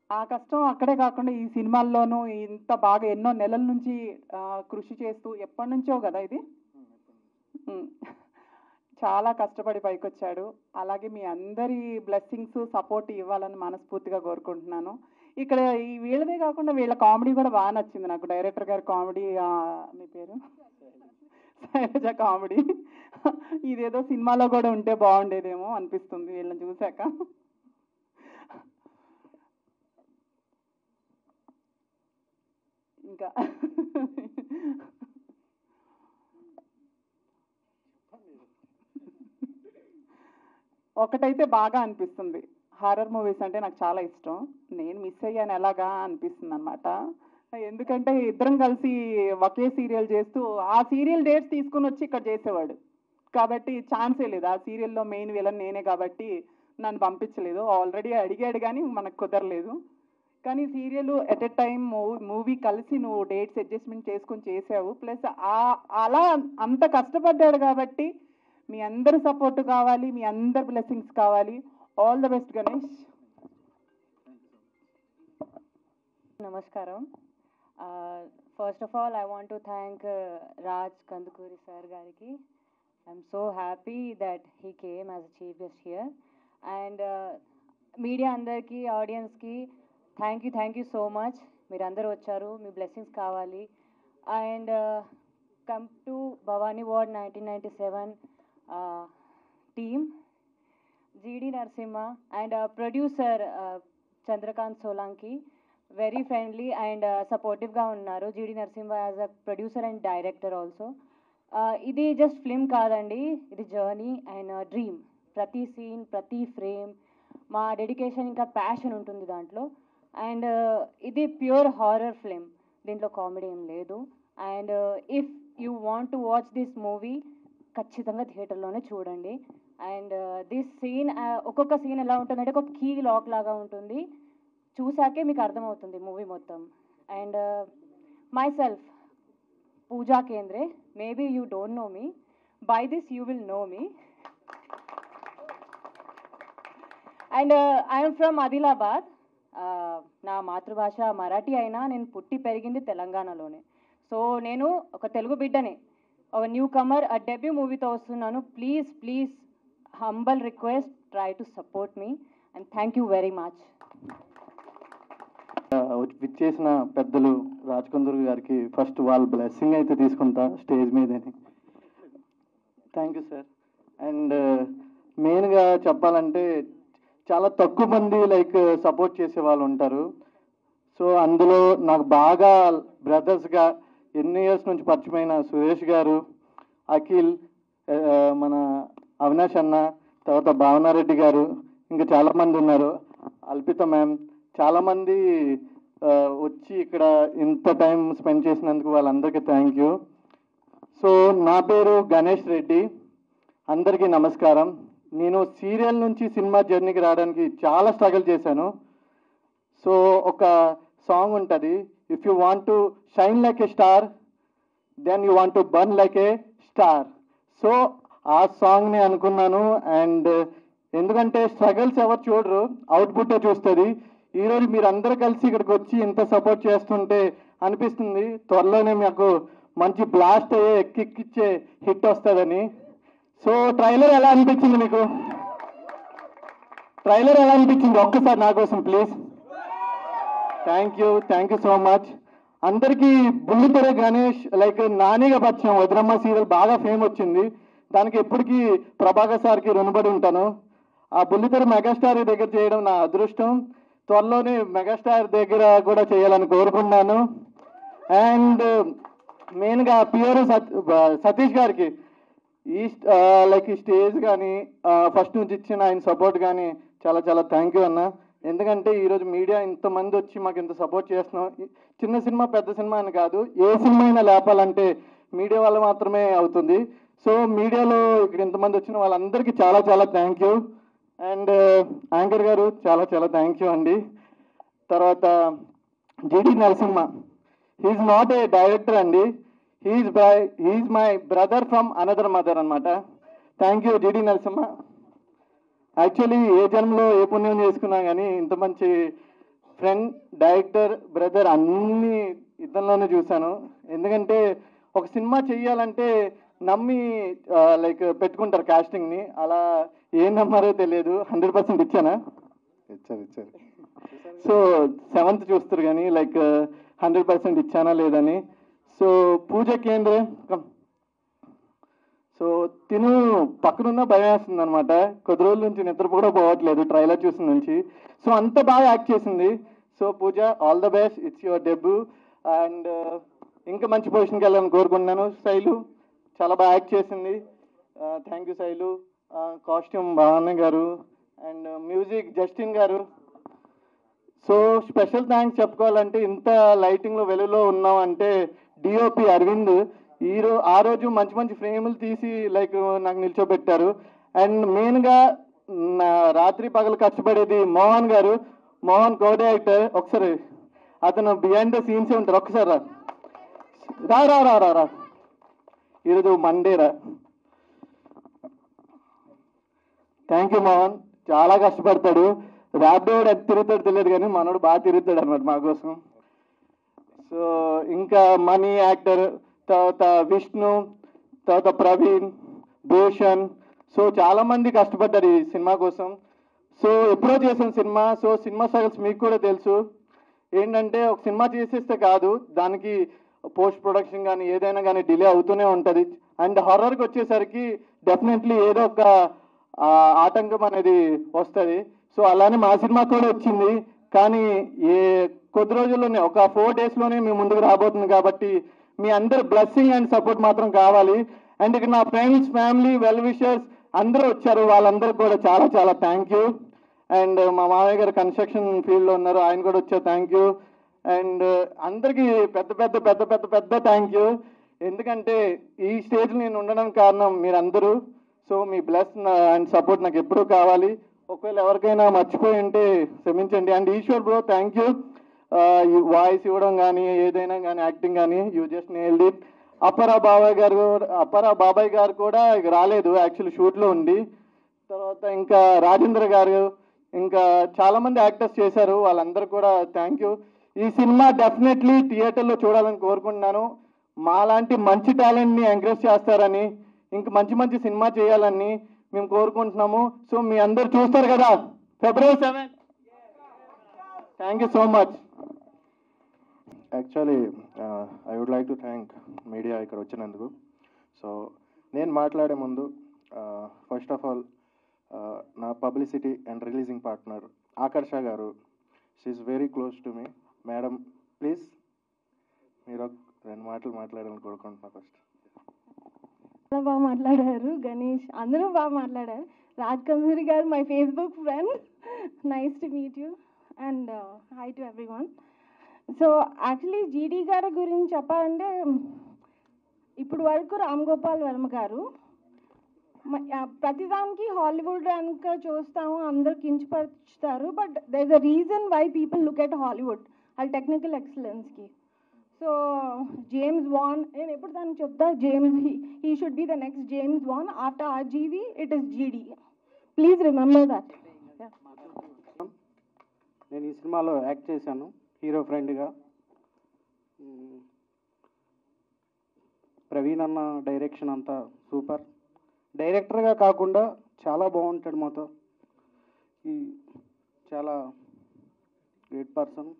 ఆ కష్టం అక్కడే కాకుండా ఈ సినిమాల్లోనూ ఇంత బాగా ఎన్నో నెలల నుంచి కృషి చేస్తూ, ఎప్పటి నుంచో కదా ఇది, చాలా కష్టపడి పైకొచ్చాడు. అలాగే మీ అందరి బ్లెస్సింగ్స్ సపోర్ట్ ఇవ్వాలని మనస్ఫూర్తిగా కోరుకుంటున్నాను. ఇక్కడ ఈ వీళ్ళదే కాకుండా వీళ్ళ కామెడీ కూడా బాగా నచ్చింది నాకు. డైరెక్టర్ గారి కామెడీ, మీ పేరు శైలజ కామెడీ, ఇదేదో సినిమాలో కూడా ఉంటే బాగుండేదేమో అనిపిస్తుంది వీళ్ళని చూశాక. ఇంకా ఒకటైతే బాగా అనిపిస్తుంది, హారర్ మూవీస్ అంటే నాకు చాలా ఇష్టం. నేను మిస్ అయ్యాను ఎలాగా అనిపిస్తుంది అనమాట. ఎందుకంటే ఇద్దరం కలిసి ఒకే సీరియల్ చేస్తూ ఆ సీరియల్ డేట్స్ తీసుకుని వచ్చి ఇక్కడ చేసేవాడు కాబట్టి ఛాన్సే లేదు. ఆ సీరియల్లో మెయిన్ విలన్ నేనే కాబట్టి నన్ను పంపించలేదు. ఆల్రెడీ అడిగాడు కానీ మనకు కుదరలేదు. కానీ serial at a time movie కలిసి నువ్వు డేట్స్ అడ్జస్ట్మెంట్ చేసుకొని చేసావు. ప్లస్ అలా అంత కష్టపడ్డాడు కాబట్టి మీ అందరి సపోర్ట్ కావాలి, మీ అందరి బ్లెస్సింగ్స్ కావాలి. All the best Ganesh. నమస్కారం. First of all I want to thank Raj Kandukuri sir గారికి. I'm so happy that he came as a chief guest here. And media అందరికీ, ఆడియన్స్కి థ్యాంక్ యూ సో మచ్. మీరు అందరూ వచ్చారు, మీ బ్లెస్సింగ్స్ కావాలి. And come to Bhavani ward 1997 team, GD Narasimha and producer Chandrakant Solanki very friendly and సపోర్టివ్గా ఉన్నారు. GD Narasimha as a producer and director also. ఇది జస్ట్ ఫిల్మ్ కాదండి, ఇది జర్నీ అండ్ డ్రీమ్. ప్రతి సీన్, ప్రతి ఫ్రేమ్ మా డెడికేషన్ ఇంకా ప్యాషన్ ఉంటుంది దాంట్లో. అండ్ ఇది ప్యూర్ హారర్ ఫిల్మ్, దీంట్లో కామెడీ ఏం లేదు. And if you want to watch this movie ఖచ్చితంగా థియేటర్లోనే చూడండి. అండ్ దిస్ సీన్ ఒక్కొక్క సీన్ ఎలా ఉంటుందంటే ఒక కీ లాక్ లాగా ఉంటుంది, చూసాకే మీకు అర్థమవుతుంది మూవీ మొత్తం. And myself Pooja Kendre, maybe you don't know me, by this you will know me. And I'm from Adilabad. నా మాతృభాష మరాఠీ అయినా నేను పుట్టి పెరిగింది తెలంగాణలోనే. సో నేను ఒక తెలుగు బిడ్డని, ఒక న్యూ కమర్, ఆ డెబ్యూ మూవీతో వస్తున్నాను. Please please humble request, try to support me and thank you very much. విచ్చేసిన పెద్దలు రాజకందూర్ గారికి ఫస్ట్ వాళ్ళ బ్లెస్సింగ్ అయితే తీసుకుంటా స్టేజ్ మీదని. Thank you sir. అండ్ మెయిన్గా చెప్పాలంటే చాలా తక్కువ మంది లైక్ సపోర్ట్ చేసే వాళ్ళు ఉంటారు. సో అందులో నాకు బాగా బ్రదర్స్గా ఎన్ని ఇయర్స్ నుంచి పరిచయమైన సురేష్ గారు, అఖిల్, మన అవినాష్ అన్న, తర్వాత భావనారెడ్డి గారు, ఇంకా చాలామంది ఉన్నారు, అల్పిత మ్యామ్, చాలామంది వచ్చి ఇక్కడ ఇంత టైం స్పెండ్ చేసినందుకు వాళ్ళందరికీ థ్యాంక్ యూ. సో నా పేరు గణేష్ రెడ్డి, అందరికీ నమస్కారం. నేను సీరియల్ నుంచి సినిమా జర్నీకి రావడానికి చాలా స్ట్రగుల్ చేశాను. సో ఒక సాంగ్ ఉంటుంది, if you want to shine like a star then you want to burn like a star. So ఆ సాంగ్ని అనుకున్నాను. అండ్ ఎందుకంటే స్ట్రగల్స్ ఎవరు చూడరు, అవుట్పుట్టే చూస్తుంది. ఈరోజు మీరు అందరూ కలిసి ఇక్కడికి వచ్చి ఇంత సపోర్ట్ చేస్తుంటే అనిపిస్తుంది త్వరలోనే మాకు మంచి బ్లాస్ట్ అయ్యే ఎక్కిచ్చే హిట్ వస్తుందని. సో ట్రైలర్ ఎలా అనిపించింది మీకు? ట్రైలర్ ఎలా అనిపించింది ఒక్కసారి నా కోసం please. Thank you so much. అందరికీ బుల్లితెర గణేష్ లైక్ నానిగా పరిచయం. వదినమ్మ సీరియల్ బాగా ఫేమ్ వచ్చింది, దానికి ఎప్పటికీ ప్రభాకర్ సార్కి రుణపడి ఉంటాను. ఆ బుల్లితెర మెగాస్టార్ దగ్గర చేయడం నా అదృష్టం. త్వరలోనే మెగాస్టార్ దగ్గర కూడా చేయాలని కోరుకున్నాను. అండ్ మెయిన్గా పిఆర్ సతీష్ గారికి ఈ లైక్ ఈ స్టేజ్ కానీ ఫస్ట్ నుంచి ఇచ్చిన ఆయన సపోర్ట్ కానీ చాలా చాలా థ్యాంక్ యూ అన్న. ఎందుకంటే ఈరోజు మీడియా ఇంతమంది వచ్చి మాకు ఇంత సపోర్ట్ చేస్తున్నాం. చిన్న సినిమా పెద్ద సినిమా అని కాదు, ఏ సినిమా అయినా లేపాలంటే మీడియా వల్ల మాత్రమే అవుతుంది. సో మీడియాలో ఇక్కడ ఇంతమంది వచ్చిన వాళ్ళందరికీ చాలా చాలా థ్యాంక్ యూ. అండ్ యాంకర్ గారు చాలా చాలా థ్యాంక్ యూ అండి. తర్వాత GD Narasimha, he's not a director అండి, he's my brother from another mother అనమాట. Thank you GD Narasimha. Actually ఏ జన్మలో ఏ పుణ్యం చేసుకున్నా కానీ ఇంత మంచి ఫ్రెండ్, డైరెక్టర్, బ్రదర్ అన్నీ ఇద్దరిలోనే చూశాను. ఎందుకంటే ఒక సినిమా చెయ్యాలంటే నమ్మి లైక్ పెట్టుకుంటారు కాస్టింగ్ని, అలా ఏం నమ్మారో తెలియదు. 100% ఇచ్చానా? ఇచ్చారు. సో 7th చూస్తారు కానీ లైక్ 100% ఇచ్చానా లేదని. సో పూజ కేంద్రే, సో తిను పక్కనున్న భయం వేస్తుంది అనమాట. కొద్ది రోజుల నుంచి నిద్ర కూడా పోవట్లేదు ట్రైలర్ చూసిన నుంచి. సో అంత బాగా యాక్ట్ చేసింది. So Pooja, all the best, it's your debut. And ఇంకా మంచి పొజిషన్కి వెళ్ళాలని కోరుకుంటున్నాను. శైలు చాలా బాగా యాక్ట్ చేసింది, థ్యాంక్ యూ శైలు. కాస్ట్యూమ్ భావన గారు అండ్ మ్యూజిక్ జస్టిన్ గారు. సో స్పెషల్ థ్యాంక్స్ చెప్పుకోవాలంటే ఇంత లైటింగ్లో వెలుగులో ఉన్నాం అంటే డిఓపి అరవింద్ ఆ రోజు మంచి మంచి ఫ్రేములు తీసి లైక్ నాకు నిల్చోబెట్టారు. అండ్ మెయిన్గా రాత్రి పగలు కష్టపడేది మోహన్ గారు, మోహన్ కో డైరెక్టర్. ఒకసారి అతను బిహైండ్ ద సీన్సే ఉంటారు, ఒకసారి రా రా రా రా రా ఈరోజు మండేరా. థ్యాంక్ యూ మోహన్, చాలా కష్టపడతాడు. ర్యాపిడోడు ఎంత తిరుగుతాడు తెలియదు కానీ మనోడు బాగా తిరుగుతాడు అనమాట మా కోసం. సో ఇంకా మనీ యాక్టర్, తర్వాత విష్ణు, తర్వాత ప్రవీణ్, భూషణ్. సో చాలామంది కష్టపడ్డారు ఈ సినిమా కోసం. సో ఎప్పుడో చేసిన సినిమా, సో సినిమా స్ట్రగల్స్ మీకు కూడా తెలుసు. ఏంటంటే ఒక సినిమా చేసేస్తే కాదు, దానికి పోస్ట్ ప్రొడక్షన్ కానీ ఏదైనా కానీ డిలే అవుతూనే ఉంటుంది. అండ్ హారర్కి వచ్చేసరికి డెఫినెట్లీ ఏదో ఒక ఆటంకం అనేది వస్తుంది. సో అలానే మా సినిమా కూడా వచ్చింది, కానీ కొద్ది రోజుల్లోనే ఒక 4 daysలోనే మీ ముందుకు రాబోతుంది. కాబట్టి మీ అందరు బ్లెస్సింగ్ అండ్ సపోర్ట్ మాత్రం కావాలి. అండ్ ఇక్కడ నా ఫ్రెండ్స్, ఫ్యామిలీ, వెల్ విషర్స్ అందరూ వచ్చారు, వాళ్ళందరికీ కూడా చాలా చాలా థ్యాంక్ యూ. అండ్ మా మామయ్య గారు కన్స్ట్రక్షన్ ఫీల్డ్లో ఉన్నారు, ఆయన కూడా వచ్చారు, థ్యాంక్ యూ. అండ్ అందరికీ పెద్ద పెద్ద పెద్ద పెద్ద పెద్ద థ్యాంక్ యూ. ఎందుకంటే ఈ స్టేజ్ నేను ఉండడానికి కారణం మీరందరూ. సో మీ బ్లెస్ అండ్ సపోర్ట్ నాకు ఎప్పుడూ కావాలి. ఒకవేళ ఎవరికైనా మర్చిపోయి ఉంటే క్షమించండి. And Eshwar bro, thank you. Voice ఇవ్వడం కానీ ఏదైనా కానీ యాక్టింగ్ కానీ యూ జస్ట్ నేల్డ్ ఇట్. అప్పరా బాబాయ్ గారు కూడా రాలేదు, యాక్చువల్లీ షూట్లో ఉండి. తర్వాత ఇంకా రాజేంద్ర గారు, ఇంకా చాలామంది యాక్టర్స్ చేశారు, వాళ్ళందరూ కూడా థ్యాంక్ యూ. ఈ సినిమా డెఫినెట్లీ థియేటర్లో చూడాలని కోరుకుంటున్నాను. మాలాంటి మంచి టాలెంట్ని ఎంకరేజ్ చేస్తారని, ఇంక మంచి మంచి సినిమా చేయాలని మేము కోరుకుంటున్నాము. సో మీ అందరు చూస్తారు కదా February 7. Thank you so much. Actually I would like to thank media ఇక్కడ వచ్చినందుకు. సో నేను మాట్లాడే ముందు ఫస్ట్ ఆఫ్ ఆల్ నా publicity and releasing partner Akarsha garu, she is very close to me. Madam please మీరు రెండు మాటలు మాట్లాడాలని కోరుకుంటున్నా. ఫస్ట్ చాలా బాగా మాట్లాడారు గణేష్, అందరూ బాగా మాట్లాడారు. రాజ్ కందూరి గారు my Facebook friend, nice to meet you and high to everyone. So actually జీడీ గారి గురించి చెప్పాలంటే, ఇప్పుడు వరకు రామ్ గోపాల్ వర్మ గారు ప్రతిదానికి హాలీవుడ్ కనుక చూస్తాము, అందరు కించపరుచుతారు. But there is a reason why people look at Hollywood, అది టెక్నికల్ ఎక్సలెన్స్కి. సో జేమ్స్ వాన్, నేను ఎప్పుడు దానికి చెప్తా, he should be the next James Wan. After RGV it is GD. Please remember that. నేను ఈ సినిమాలో యాక్ట్ చేశాను హీరో ఫ్రెండ్గా. ప్రవీణ్ అన్న డైరెక్షన్ అంతా సూపర్. డైరెక్టర్గా కాకుండా చాలా బాగుంటాడు మాతో. ఈ చాలా గ్రేట్ పర్సన్.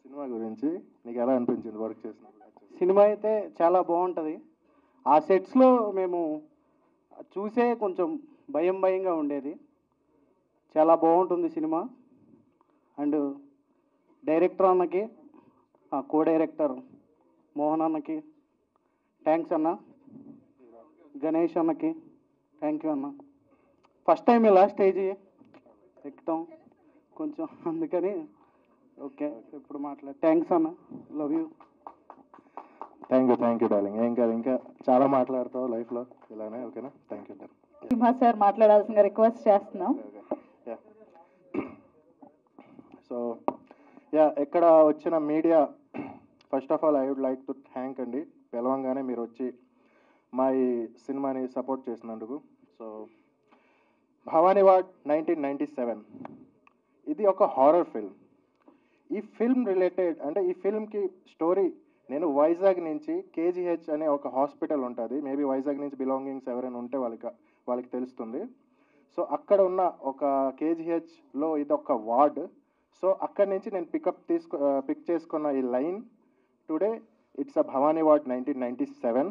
సినిమా గురించి నీకు ఎలా అనిపించింది వర్క్ చేసినప్పుడు? సినిమా అయితే చాలా బాగుంటుంది. ఆ సెట్స్లో మేము చూసే కొంచెం భయంగా ఉండేది. చాలా బాగుంటుంది సినిమా. అండ్ డైరెక్టర్ అన్నకి, కో డైరెక్టర్ మోహన్ అన్నకి థ్యాంక్స్ అన్న. గణేష్ అన్నకి థ్యాంక్ యూ అన్న. ఫస్ట్ టైం ఇలా స్టేజ్ ఎక్కటం కొంచెం, అందుకని ఓకే ఇప్పుడు థ్యాంక్స్ అన్న, love you. Thank you darling. ఏం కాదు, ఇంకా చాలా మాట్లాడతావు లైఫ్లో ఇలానే, ఓకేనా? Thank you. సింహా సార్ మాట్లాడాల్సిన రిక్వెస్ట్ చేస్తున్నాం. సో ఎక్కడ వచ్చిన media, first of all I would like to thank అండి. పిలవంగానే మీరు వచ్చి మా ఈ సినిమాని సపోర్ట్ చేసినందుకు. సో భవానీవాడ్ 1997 ఇది ఒక హారర్ ఫిల్మ్. ఈ ఫిల్మ్ రిలేటెడ్ అంటే ఈ ఫిల్మ్కి స్టోరీ, నేను వైజాగ్ నుంచి కేజీహెచ్ అనే ఒక హాస్పిటల్ ఉంటుంది, మేబీ వైజాగ్ నుంచి బిలాంగింగ్స్ ఎవరైనా ఉంటే వాళ్ళకి తెలుస్తుంది. సో అక్కడ ఉన్న ఒక కేజీహెచ్లో ఇది ఒక వార్డ్. సో అక్కడి నుంచి నేను పిక్ చేసుకున్న ఈ line today it's a Bhavani ward 1997.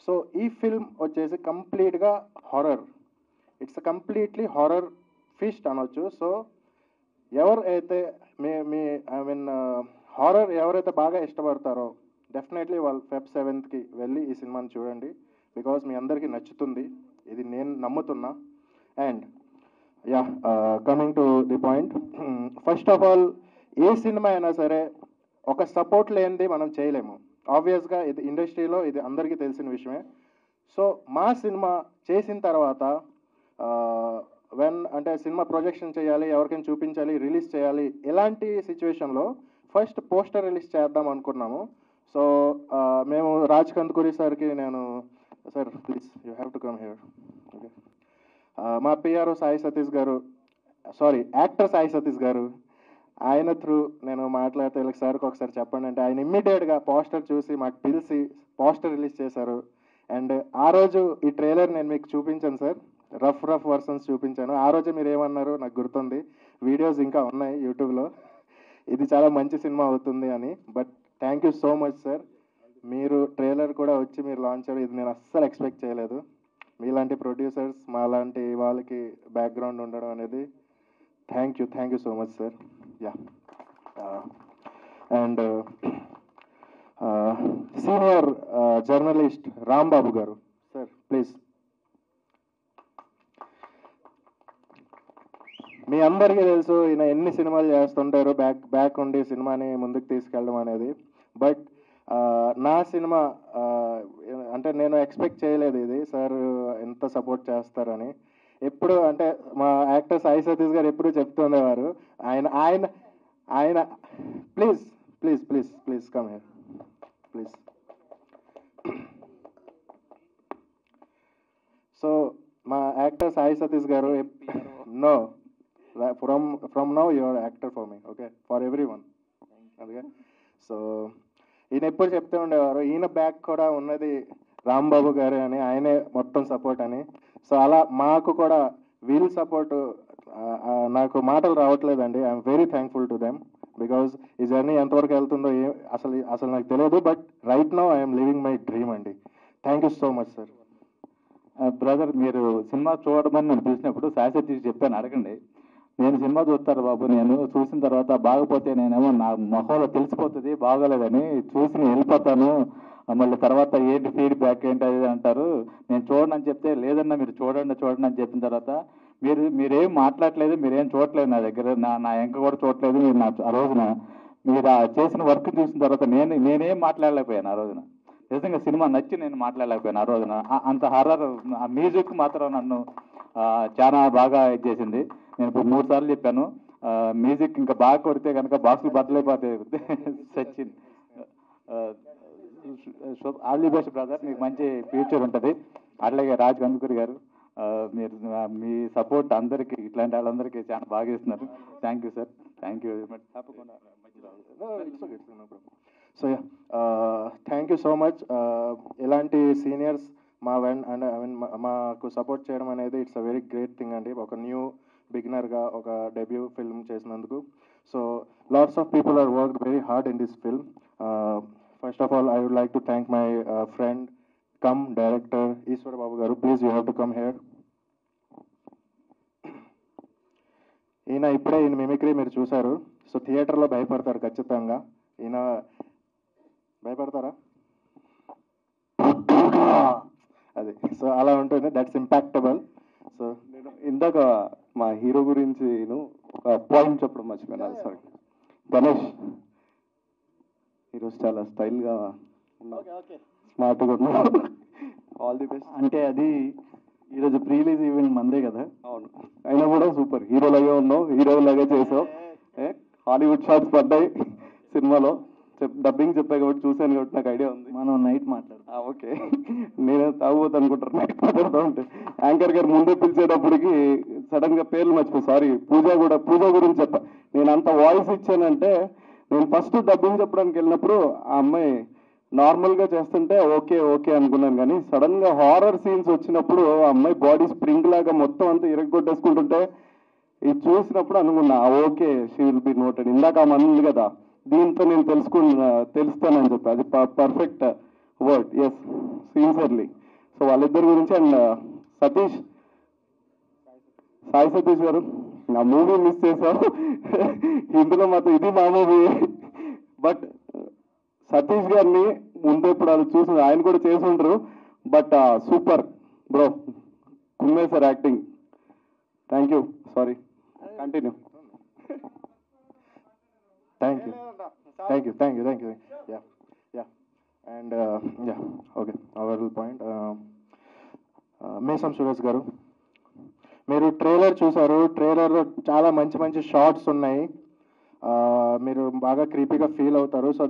So ఈ ఫిల్మ్ వచ్చేసి కంప్లీట్గా horror. It's completely horror feast అనొచ్చు. సో ఎవరైతే హారర్ ఎవరైతే బాగా ఇష్టపడతారో డెఫినెట్లీ వాళ్ళు Feb 7th వెళ్ళి ఈ సినిమాని చూడండి. బికాజ్ మీ అందరికీ నచ్చుతుంది, ఇది నేను నమ్ముతున్నా. And coming to the point, first of all ఏ సినిమా అయినా సరే ఒక సపోర్ట్ లేనిది మనం చేయలేము. ఆబ్వియస్గా ఇది ఇండస్ట్రీలో ఇది అందరికీ తెలిసిన విషయమే. సో మా సినిమా చేసిన తర్వాత అంటే సినిమా ప్రొజెక్షన్ చేయాలి, ఎవరికైనా చూపించాలి, రిలీజ్ చేయాలి, ఇలాంటి సిచ్యువేషన్లో ఫస్ట్ పోస్టర్ రిలీజ్ చేద్దాం అనుకున్నాము. సో మేము రాజ్ కందుకూరి సార్కి నేను, sir please you have to come here, okay. మా పిఆర్ఓ సాయి సతీష్ గారు, యాక్టర్ సాయి సతీష్ గారు, ఆయన త్రూ నేను మాట్లాడితే వీళ్ళకి సార్కి ఒకసారి చెప్పండి అంటే ఆయన ఇమ్మీడియట్గా పోస్టర్ చూసి మాకు పిలిచి పోస్టర్ రిలీజ్ చేశారు. అండ్ ఆ రోజు ఈ ట్రైలర్ నేను మీకు చూపించాను సార్, రఫ్ వర్షన్స్ చూపించాను. ఆ రోజే మీరు ఏమన్నారు నాకు గుర్తుంది, వీడియోస్ ఇంకా ఉన్నాయి యూట్యూబ్లో, ఇది చాలా మంచి సినిమా అవుతుంది అని. But thank you so much sir, మీరు ట్రైలర్ కూడా వచ్చి మీరు లాంచ్ అయ్యారు, ఇది నేను అస్సలు ఎక్స్పెక్ట్ చేయలేదు. మీలాంటి ప్రొడ్యూసర్స్ మాలాంటి వాళ్ళకి బ్యాక్గ్రౌండ్ ఉండడం అనేది thank you so much sir. And senior journalist Rambabu గారు సార్ ప్లీజ్. మీ అందరికీ తెలుసు ఈయన ఎన్ని సినిమాలు చేస్తుంటారు, బ్యాక్ ఉండి సినిమాని ముందుకు తీసుకెళ్ళడం అనేది. బట్ నా సినిమా అంటే నేను ఎక్స్పెక్ట్ చేయలేదు ఇది సార్ ఎంత సపోర్ట్ చేస్తారని. ఎప్పుడు అంటే మా యాక్టర్ సాయి సతీష్ గారు ఎప్పుడు చెప్తుండేవారు, ఆయన ఆయన ఆయన please please please please come here please. So మా యాక్టర్ సాయి సతీష్ గారు know from now your actor for me, okay, for every one. అందుకే సో ఈయన ఎప్పుడు చెప్తూ ఉండేవారు, ఈయన బ్యాక్ కూడా ఉన్నది రాంబాబు గారు అని, ఆయనే మొత్తం సపోర్ట్ అని. సో అలా మాకు కూడా వీల్ సపోర్ట్, నాకు మాటలు రావట్లేదండి. I'm very thankful to them because ఈ జర్నీ ఎంతవరకు వెళ్తుందో అసలు నాకు తెలియదు. But right now I'm living my dream అండి. Thank you so much sir. Brother, మీరు సినిమా చూడమని నేను పిలిచినప్పుడు సాయి సతీష్ చెప్పాను, అడగండి. నేను సినిమా చూస్తారు బాబు, నేను చూసిన తర్వాత బాగపోతే నేనేమో నా మొహంలో తెలిసిపోతుంది బాగోలేదని, చూసి నేను వెళ్ళిపోతాను, మళ్ళీ తర్వాత ఏంటి ఫీడ్బ్యాక్ ఏంటి అది అంటారు, నేను చూడనని చెప్తే లేదన్నా మీరు చూడండి చూడండి అని చెప్పిన తర్వాత మీరేం మాట్లాడలేదు, మీరేం చూడలేదు నా దగ్గర, నా ఎంక కూడా చూడలేదు. మీరు ఆ రోజున మీరు చేసిన వర్క్ చూసిన తర్వాత నేనేం మాట్లాడలేకపోయాను ఆ రోజున. నిజంగా సినిమా నచ్చి నేను మాట్లాడలేకపోయాను ఆ రోజున. అంత హర్రర్ మ్యూజిక్ మాత్రం నన్ను చాలా బాగా చేసింది. నేను ఇప్పుడు 3 సార్లు చెప్పాను, మ్యూజిక్ ఇంకా బాగా కొడితే కనుక బాక్సులు బద్దలైపోతాయి. Sachin, all the best brother, మీకు మంచి ఫ్యూచర్ ఉంటుంది. అట్లాగే రాజ్ కందుకూరి గారు, మీరు మీ సపోర్ట్ అందరికీ, ఇట్లాంటి వాళ్ళందరికీ చాలా బాగా ఇస్తున్నారు. Thank you sir, thank you very much. తప్పకుండా. So thank you so much. ఇలాంటి సీనియర్స్ మాకు సపోర్ట్ చేయడం అనేది it's a very great thing అండి. ఒక న్యూ బిగినర్గా ఒక డెబ్యూ ఫిల్మ్ చేసినందుకు. So lots of people are worked very hard in this film. First of all I would like to thank my friend cum director Eshwar Babu garu. Please you have to come here. ఈయన మిమిక్రీ మీరు చూశారు. సో థియేటర్లో భయపడతారు ఖచ్చితంగా. ఈయన భయపడతారా? అది సో అలా ఉంటుంది, దట్స్ ఇంపాక్టబుల్. సో నేను ఇందాక మా హీరో గురించి ఒక పాయింట్ చెప్పడం మర్చిపోయినాను, సారీ. గణేష్ ఈరోజు చాలా స్టైల్గా ఉన్నావు, స్మార్ట్గా ఉన్నావు, ఆల్ ది బెస్ట్. అంటే అది ఈరోజు ప్రీ రిలీజ్ ఈవెంట్ మందే కదా. అవును, అయినా కూడా సూపర్ హీరో లాగే ఉన్నావు, హీరో లాగే చేసావు. హాలీవుడ్ షాట్స్ పడ్డాయి సినిమాలో. డబ్బింగ్ చెప్పా కాబట్టి చూశాను కాబట్టి నాకు ఐడియా ఉంది. మనం నైట్ మాట్లాడతాం. ఓకే, నేను తాగుబోతు అనుకుంటారు నైట్ మాట్లాడుతూ ఉంటే. యాంకర్ గారు ముందే పిలిచేటప్పటికి సడన్ గా పేర్లు మర్చిపోయి, సారీ, పూజ గురించి చెప్పా. నేను అంత వాయిస్ ఇచ్చానంటే, నేను ఫస్ట్ డబ్బింగ్ చెప్పడానికి వెళ్ళినప్పుడు ఆ అమ్మాయి నార్మల్గా చేస్తుంటే ఓకే ఓకే అనుకున్నాను, కానీ సడన్ గా హారర్ సీన్స్ వచ్చినప్పుడు ఆ అమ్మాయి బాడీ స్ప్రింగ్ లాగా మొత్తం అంతా ఇరగొట్టేసుకుంటుంటే ఇది చూసినప్పుడు అనుకున్నా okay, she will be noted. ఇందాక ఆమె ఉంది కదా, దీంతో నేను తెలుస్తానని చెప్పి, అది perfect word. Yes, sincerely. So వాళ్ళిద్దరి గురించి. అండ్ సాయి సతీష్ గారు, నా మూవీ మిస్ చేశారు ఇందులో మాత్రం ఇది మా మూవీ. బట్ సతీష్ గారిని ముందు ఇప్పుడు అది చూసి ఆయన కూడా చేసి ఉంటారు. బట్ సూపర్ బ్రో, కుమ్మేశారు acting. Thank you. Sorry, continue. Thank you. Yeah. And okay, our point. మేసం సురేష్ గారు, మీరు ట్రైలర్ చూసారు. ట్రైలర్లో చాలా మంచి షార్ట్స్ ఉన్నాయి. మీరు బాగా క్రీపీగా ఫీల్ అవుతారు. సో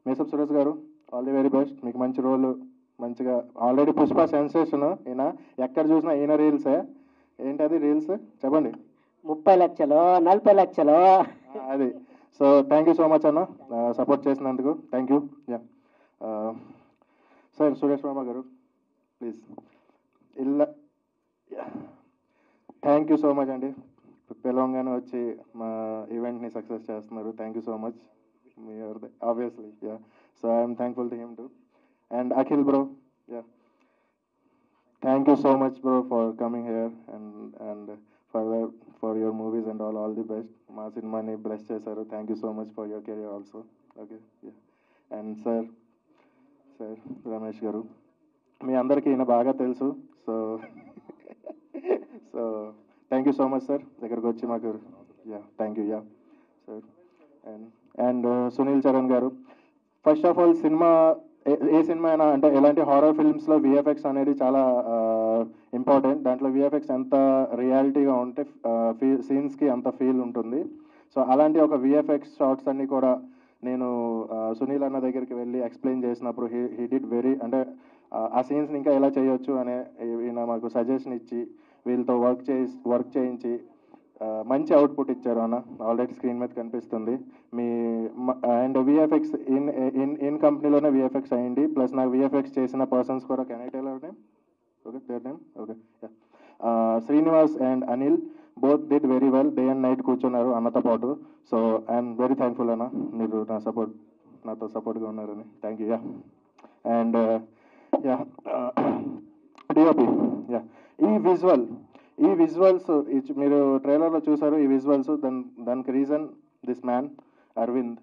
మేసం సురేష్ గారు, ఆల్ ది వెరీ బెస్ట్. మీకు మంచి రోల్, మంచిగా. Already Pushpa sensation. ఈయన ఎక్కడ చూసినా ఈయన రీల్సే. ఏంటది రీల్స్ చెప్పండి. 30 లక్షలు 40 లక్షలు అది. So thank you so much అన్న, సపోర్ట్ చేసినందుకు. Thank you. Sir Suresh Varma garu, please. Thank you so much అండి. పిలవంగానే వచ్చి మా ఈవెంట్ని సక్సెస్ చేస్తున్నారు. Thank you so much. మీ obviously. So I'm thankful to him too. And Akhil bro, thank you so much bro for coming here and for your movies and all the best. మా సినిమాని బ్లెస్ చేశారు. Thank you so much for your career also. Okay. And sir Ramesh garu, మీ అందరికీ ఈయన బాగా తెలుసు. So thank you so much sir, దగ్గరకు వచ్చి మాకు. Thank you. Sir. And Sunil Charan garu, first of all ఏ సినిమా అయినా అంటే ఎలాంటి హారర్ ఫిల్మ్స్లో విఎఫ్ఎక్స్ అనేది చాలా ఇంపార్టెంట్. దాంట్లో విఎఫ్ఎక్స్ ఎంత రియాలిటీగా ఉంటే సీన్స్కి అంత ఫీల్ ఉంటుంది. సో అలాంటి ఒక విఎఫ్ఎక్స్ షార్ట్స్ అన్నీ కూడా నేను సునీల్ అన్న దగ్గరికి వెళ్ళి ఎక్స్ప్లెయిన్ చేసినప్పుడు హీ డిడ్ వెరీ అంటే ఆ సీన్స్ని ఇంకా ఎలా చేయొచ్చు అనే ఈయన మాకు సజెషన్ ఇచ్చి వీళ్ళతో వర్క్ చేయించి మంచి అవుట్పుట్ ఇచ్చారు అన్న. ఆల్రెడీ స్క్రీన్ మీద కనిపిస్తుంది మీ అండ్ విఎఫ్ఎక్స్ ఇన్ కంపెనీలోనే విఎఫ్ఎక్స్ అయ్యింది. ప్లస్ నాకు విఎఫ్ఎక్స్ చేసిన పర్సన్స్ కూడా can I tell our name? Okay, their name okay. Srinivas and Anil both did very well. Day and night కూర్చున్నారు అన్నతో పాటు. సో ఐఎమ్ వెరీ థ్యాంక్ఫుల్ అన్న, మీరు నాతో సపోర్ట్గా ఉన్నారని. Thank you. Yeah and yeah DOP yeah ఈ విజువల్స్ మీరు ట్రైలర్లో చూసారు. ఈ విజువల్స్ దానికి రీజన్ దిస్ మ్యాన్ అరవింద్.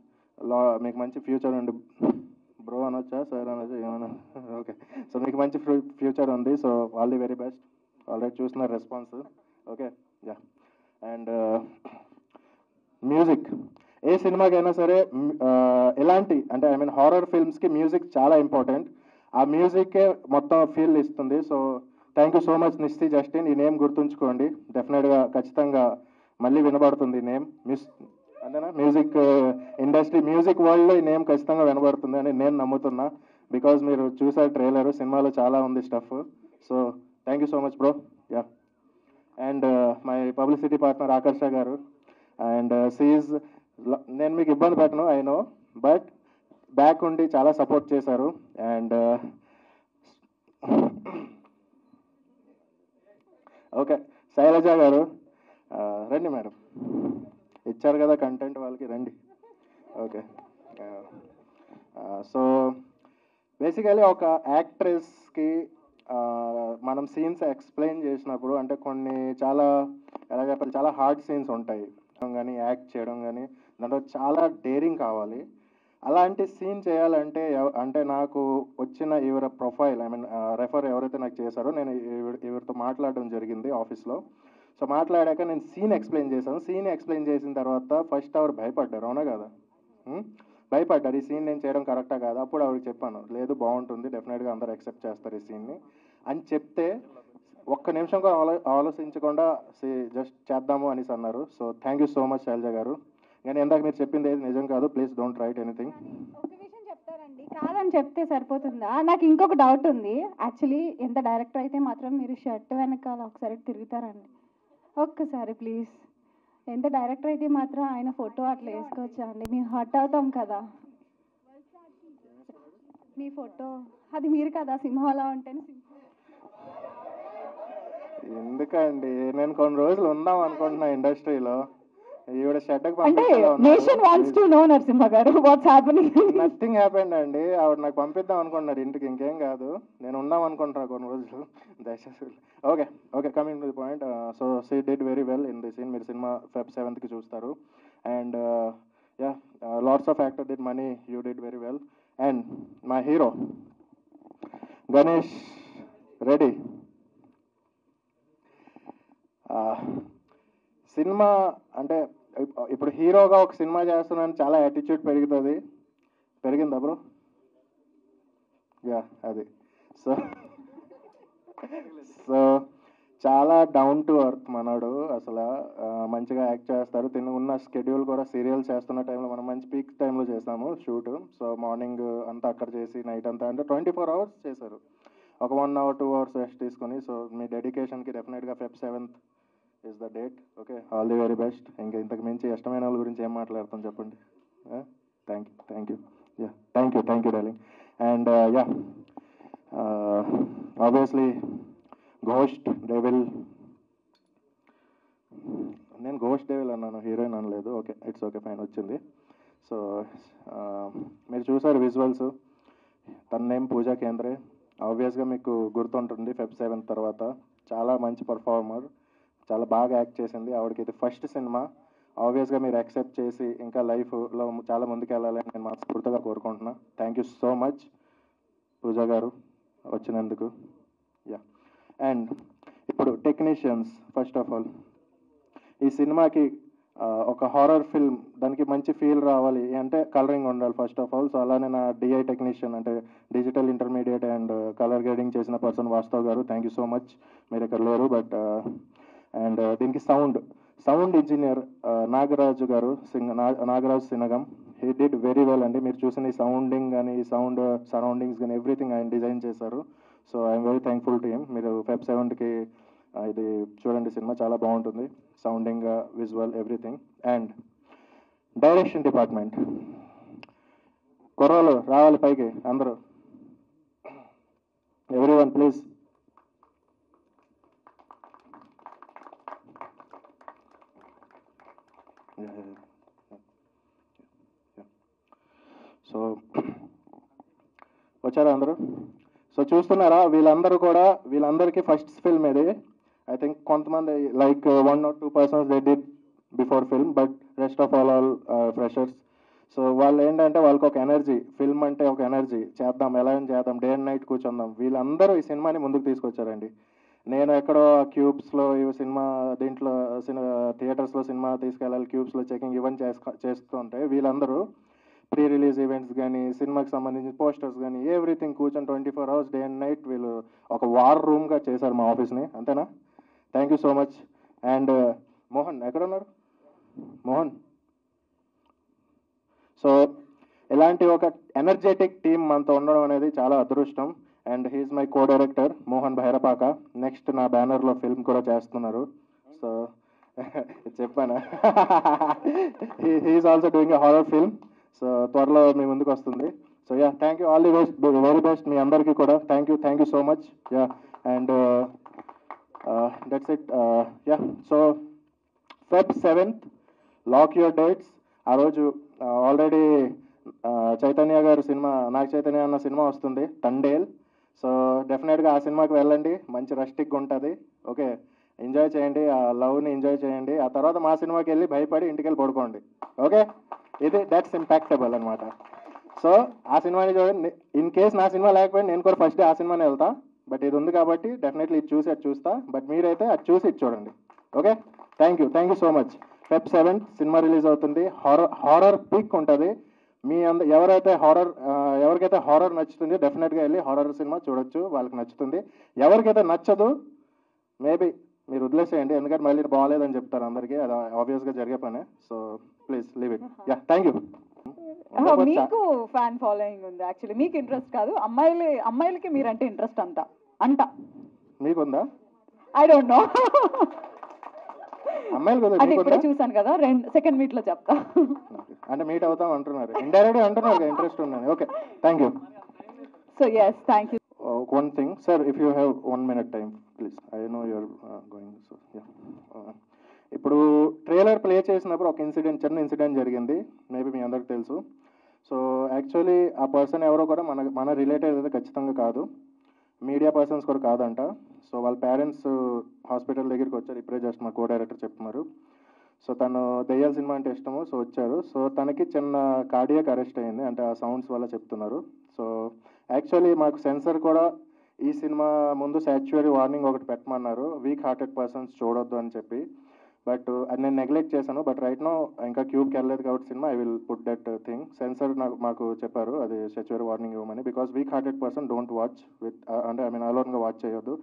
మీకు మంచి ఫ్యూచర్ ఉంది బ్రో అనొచ్చా, సార్ అనొచ్చా, ఏమన్నా? ఓకే, సో మీకు మంచి ఫ్యూచర్ ఉంది. So all the very best. Already చూస్తున్నారు response. Okay, ya and music ఏ సినిమాకైనా సరే ఎలాంటి అంటే ఐ మీన్ హారర్ ఫిల్మ్స్కి మ్యూజిక్ చాలా ఇంపార్టెంట్. ఆ మ్యూజిక్కే మొత్తం ఫీల్ ఇస్తుంది. So thank you so much నిస్తి జస్టిన్. ఈ నేమ్ గుర్తుంచుకోండి, డెఫినెట్గా ఖచ్చితంగా మళ్ళీ వినబడుతుంది ఈ నేమ్. అంతేనా? మ్యూజిక్ ఇండస్ట్రీ మ్యూజిక్ వరల్డ్లో ఈ నేమ్ ఖచ్చితంగా వినబడుతుంది అని నేను నమ్ముతున్నా. బికాజ్ మీరు చూసారు ట్రైలర్, సినిమాలో చాలా ఉంది stuff. So thank you so much bro. Ya and my publicity partner Akarsha garu and seize నేను మీకు ఇబ్బంది పెట్టను ఐ నో, బట్ బ్యాక్ ఉండి చాలా సపోర్ట్ చేశారు. అండ్ ఓకే, శైలజ గారు రండి మేడం, ఇచ్చారు కదా కంటెంట్ వాళ్ళకి, రండి. ఓకే, సో బేసికలీ ఒక యాక్ట్రెస్కి మనం సీన్స్ ఎక్స్ప్లెయిన్ చేసినప్పుడు అంటే కొన్ని చాలా ఎలా చెప్పాలి, చాలా హార్డ్ సీన్స్ ఉంటాయి కానీ యాక్ట్ చేయడం కానీ దాంట్లో చాలా డేరింగ్ కావాలి. అలాంటి సీన్ చేయాలంటే అంటే నాకు వచ్చిన ఈవిడ ప్రొఫైల్ ఐ మీన్ రెఫర్ ఎవరైతే నాకు చేశారో నేను ఈవిడతో మాట్లాడడం జరిగింది ఆఫీస్లో. సో మాట్లాడాక నేను సీన్ ఎక్స్ప్లెయిన్ చేశాను. సీన్ ఎక్స్ప్లెయిన్ చేసిన తర్వాత ఫస్ట్ అవర్ భయపడ్డారు, అవునా కదా? భయపడ్డారు ఈ సీన్ నేను చేయడం కరెక్టా కాదా. అప్పుడు ఆవిడకి చెప్పాను, లేదు బాగుంటుంది, డెఫినెట్గా అందరూ యాక్సెప్ట్ చేస్తారు ఈ సీన్ని అని చెప్తే ఒక్క నిమిషం కూడా ఆలోచించకుండా జస్ట్ చేద్దాము అనేసి అన్నారు. So thank you so much Shailaja garu. కానీ ఇందాక మీరు చెప్పింది ఏది నిజం కాదు, ప్లీజ్ డోంట్ రైట్ ఎనీథింగ్. ఒక విషయం చెప్తారండి, కాదని చెప్తే సరిపోతుందా? నాకు ఇంకొక డౌట్ ఉంది. యాక్చువల్లీ ఎంత డైరెక్టర్ అయితే మాత్రం మీరు షర్ట్ వెనకాల ఒకసారి తిరుగుతారండి, ఒక్కసారి ప్లీజ్. ఎంత డైరెక్టర్ అయితే మాత్రం ఆయన ఫోటో అట్లా వేసుకోవచ్చా అండి? మేము హర్ట్ అవుతాం కదా. మీ ఫోటో అది మీరు కదా సింహాలా ఉంటేనే. ఎందుకండి, నేను కొన్ని రోజులు ఉందాం అనుకుంటున్నా ఇండస్ట్రీలో. ఈవిడ షెడ్కి అంటే nation wants to know Narasimha గారు వాట్స్ హ్యాపెనింగ్. నథింగ్ హ్యాపెండ్ అండి. ఆవిడ నాకు పంపిద్దాం అనుకుంటున్నారు ఇంటికి, ఇంకేం కాదు. నేను ఉందాం అనుకుంటున్నా కొన్ని రోజులు దయచేసి. Okay okay, coming to the point. So she did very well in the scene. మీరు సినిమా Feb 7th చూస్తారు. And yeah lots of actor did many, you did very well. And my hero Ganesh Reddy. Cinema అంటే ఇప్పుడు హీరోగా ఒక సినిమా చేస్తున్నాను చాలా యాటిట్యూడ్ పెరుగుతుంది. పెరిగిందా బ్రో? యా అది. సో సో చాలా డౌన్ టు ఎర్త్ మనోడు అసలు. మంచిగా యాక్ట్ చేస్తారు. ఉన్న షెడ్యూల్ కూడా సీరియల్ చేస్తున్న టైంలో మనం మంచి పీక్ టైంలో చేసాము షూట్. సో మార్నింగ్ అంతా అక్కడ చేసి నైట్ అంతా అంటే 24 hours చేశారు. ఒక 1 hour 2 hours రెస్ట్ తీసుకొని. సో మీ డెడికేషన్కి డెఫినెట్గా Feb 7th is the date. Okay, all the very best. ఇంకా ఇంతకు మించి ఇష్టమైన వాళ్ళ గురించి ఏం మాట్లాడతాం చెప్పండి. Thank you yeah thank you darling. And yeah obviously ghost devil, నేను ఘోస్ట్ డెవిల్ అన్నాను, హీరోయిన్ అనలేదు. ఓకే, ఇట్స్ ఓకే, ఫైన్, వచ్చింది. సో మీరు చూసారు విజువల్స్. తన నేమ్ పూజా కేంద్రే. ఆబ్వియస్గా మీకు గుర్తుంటుంది Feb 7th తర్వాత. చాలా మంచి పర్ఫార్మర్, చాలా బాగా యాక్ట్ చేసింది. ఆవిడకి ఇది ఫస్ట్ సినిమా. ఆబ్వియస్గా మీరు యాక్సెప్ట్ చేసి ఇంకా లైఫ్లో చాలా ముందుకు వెళ్ళాలని నేను మనస్ఫూర్తిగా కోరుకుంటున్నా. థ్యాంక్ యూ సో మచ్ పూజా గారు వచ్చినందుకు. యా అండ్ ఇప్పుడు టెక్నీషియన్స్. ఫస్ట్ ఆఫ్ ఆల్ ఈ సినిమాకి ఒక హారర్ ఫిల్మ్ దానికి మంచి ఫీల్ రావాలి అంటే కలరింగ్ ఉండాలి ఫస్ట్ ఆఫ్ ఆల్. సో అలానే నా డిఐ టెక్నీషియన్ అంటే digital intermediate and colour grading చేసిన person Vastav garu, thank you so much. మీరు ఇక్కడ లేరు బట్ అండ్ దీనికి sound engineer Nagaraju garu, Nagaraju Sinagam, he did very well అండి. మీరు చూసిన ఈ సౌండింగ్ కానీ ఈ సౌండ్ సరౌండింగ్స్ కానీ ఎవ్రీథింగ్ ఆయన డిజైన్ చేశారు. So I'm very thankful to him. మీరు Feb 7కి ఇది చూడండి, సినిమా చాలా బాగుంటుంది, sounding, visual, everything. And direction department కుర్రాలు రావాలి పైకి అందరూ, ఎవ్రీవన్ ప్లీజ్. సో వచ్చారా అందరూ? సో చూస్తున్నారా, వీళ్ళందరికీ ఫస్ట్ ఫిల్మ్ ఇది. ఐ థింక్ కొంతమంది like 1 or 2 persons they did before film, but rest of all freshers. So వాళ్ళు ఏంటంటే వాళ్ళకి ఒక ఎనర్జీ, ఫిల్మ్ అంటే ఒక ఎనర్జీ, చేద్దాం ఎలా చేద్దాం, డే అండ్ నైట్ కూర్చుందాం. వీళ్ళందరూ ఈ సినిమాని ముందుకు తీసుకొచ్చారండి. నేను ఎక్కడో క్యూబ్స్లో ఈ సినిమా దీంట్లో థియేటర్స్లో సినిమా తీసుకెళ్ళాలి, క్యూబ్స్లో చెకింగ్ ఇవన్నీ చేస్తుంటే వీళ్ళందరూ ప్రీ రిలీజ్ ఈవెంట్స్ కానీ సినిమాకి సంబంధించిన పోస్టర్స్ కానీ ఎవ్రీథింగ్ కూర్చొని 24 hours డే అండ్ నైట్ వీళ్ళు ఒక వార్ రూమ్గా చేశారు మా ఆఫీస్ని. అంతేనా? Thank you so much. And Mohan ఎక్కడ ఉన్నారు? మోహన్. సో ఇలాంటి ఒక ఎనర్జెటిక్ టీమ్ మనతో ఉండడం అనేది చాలా అదృష్టం. And he's my co director Mohan Bhairapaka. Next నా బ్యానర్లో ఫిల్మ్ కూడా చేస్తున్నారు. సో చెప్పానా, he's also doing a horror film. So త్వరలో మీ ముందుకు వస్తుంది. So ya, thank you, all the best, very best మీ అందరికీ కూడా. Thank you so much. Ya, and that's it. Ya, so Feb 7th lock your dates. ఆ రోజు ఆల్రెడీ చైతన్య గారు సినిమా, నాగ చైతన్య అన్న సినిమా వస్తుంది, తండేల్. సో డెఫినెట్గా ఆ సినిమాకి వెళ్ళండి, మంచి రస్టిక్గా ఉంటుంది. ఓకే, ఎంజాయ్ చేయండి, ఆ లవ్ని ఎంజాయ్ చేయండి. ఆ తర్వాత మా సినిమాకి వెళ్ళి భయపడి ఇంటికి వెళ్ళి పడుకోండి. ఓకే, ఇది దట్స్ ఇంపాక్టబుల్ అనమాట. సో ఆ సినిమాని చూడండి. ఇన్ కేస్ నా సినిమా లేకపోయినా నేను కూడా ఫస్ట్ ఆ సినిమాని వెళ్తా, బట్ ఇది ఉంది కాబట్టి డెఫినెట్లీ ఇది చూసి అది చూస్తా. బట్ మీరైతే అది చూసి ఇది చూడండి. Okay, thank you so much. Feb 7th cinema release అవుతుంది. హారర్ పీక్ ఉంటుంది. ఎవరికైతే హారర్ నచ్చుతుంది డెఫినెట్గా వెళ్ళి హారర్ సినిమా చూడొచ్చు, వాళ్ళకి నచ్చుతుంది. ఎవరికైతే నచ్చదు మేబీ మీరు వదిలేసేయండి, ఎందుకంటే మళ్ళీ బాగాలేదని చెప్తారు అందరికీ, అది ఆబ్వియస్గా జరిగే పనే. So please leave it. Yeah, thank you. మీకు ఫ్యాన్ ఫాలోయింగ్ ఉంది యాక్చువల్లీ, మీకు ఇంట్రెస్ట్ కాదు, అమ్మాయిలకి మీరంటే ఇంట్రెస్ట్ అంట మీకుందా? ఐ డోంట్ నో, అమ్మాయిలు అంటే ఇప్పుడే చూసాను కదా, సెకండ్ మీట్ లో చెప్తా. అంటే మీట్ అవుతాం అంటున్నారు, ఇండైరెక్ట్గా అంటున్నారు ఇంట్రెస్ట్ ఉందని. Okay, thank you. So yes, thank you. One thing, sir, if you have 1 minute time, please. I know you're going, so yeah. ఇప్పుడు ట్రైలర్ ప్లే చేసినప్పుడు ఒక చిన్న ఇన్సిడెంట్ జరిగింది, మేబీ మీ అందరికి తెలుసు. సో యాక్చువల్లీ ఆ పర్సన్ ఎవరో కూడా మన రిలేటెడ్ అయితే ఖచ్చితంగా కాదు, మీడియా పర్సన్స్ కూడా కాదంట. సో వాళ్ళ పేరెంట్స్ హాస్పిటల్ దగ్గరికి వచ్చారు, ఇప్పుడే జస్ట్ మా కో డైరెక్టర్ చెప్తున్నారు. సో తను దెయ్యాల సినిమా అంటే ఇష్టము, సో వచ్చారు. సో తనకి చిన్న కార్డియాక్ అరెస్ట్ అయింది, అంటే ఆ సౌండ్స్ వల్ల చెప్తున్నారు. సో యాక్చువల్లీ మాకు సెన్సర్ కూడా ఈ సినిమా ముందు సాచ్యురీ వార్నింగ్ ఒకటి పెట్టమన్నారు, వీక్ హార్టెడ్ పర్సన్స్ చూడొద్దు అని చెప్పి. బట్ అది నేను నెగ్లెక్ట్ చేశాను. బట్ రైట్ నో ఇంకా క్యూబ్కి వెళ్ళలేదు కాబట్టి cinema, I will put that thing. Sensor మాకు చెప్పారు అది సాచ్యురీ వార్నింగ్ ఇవ్వమని, because weak hearted person don't watch with, అంటే ఐ మీన్ అలోన్గా వాచ్ చేయొద్దు.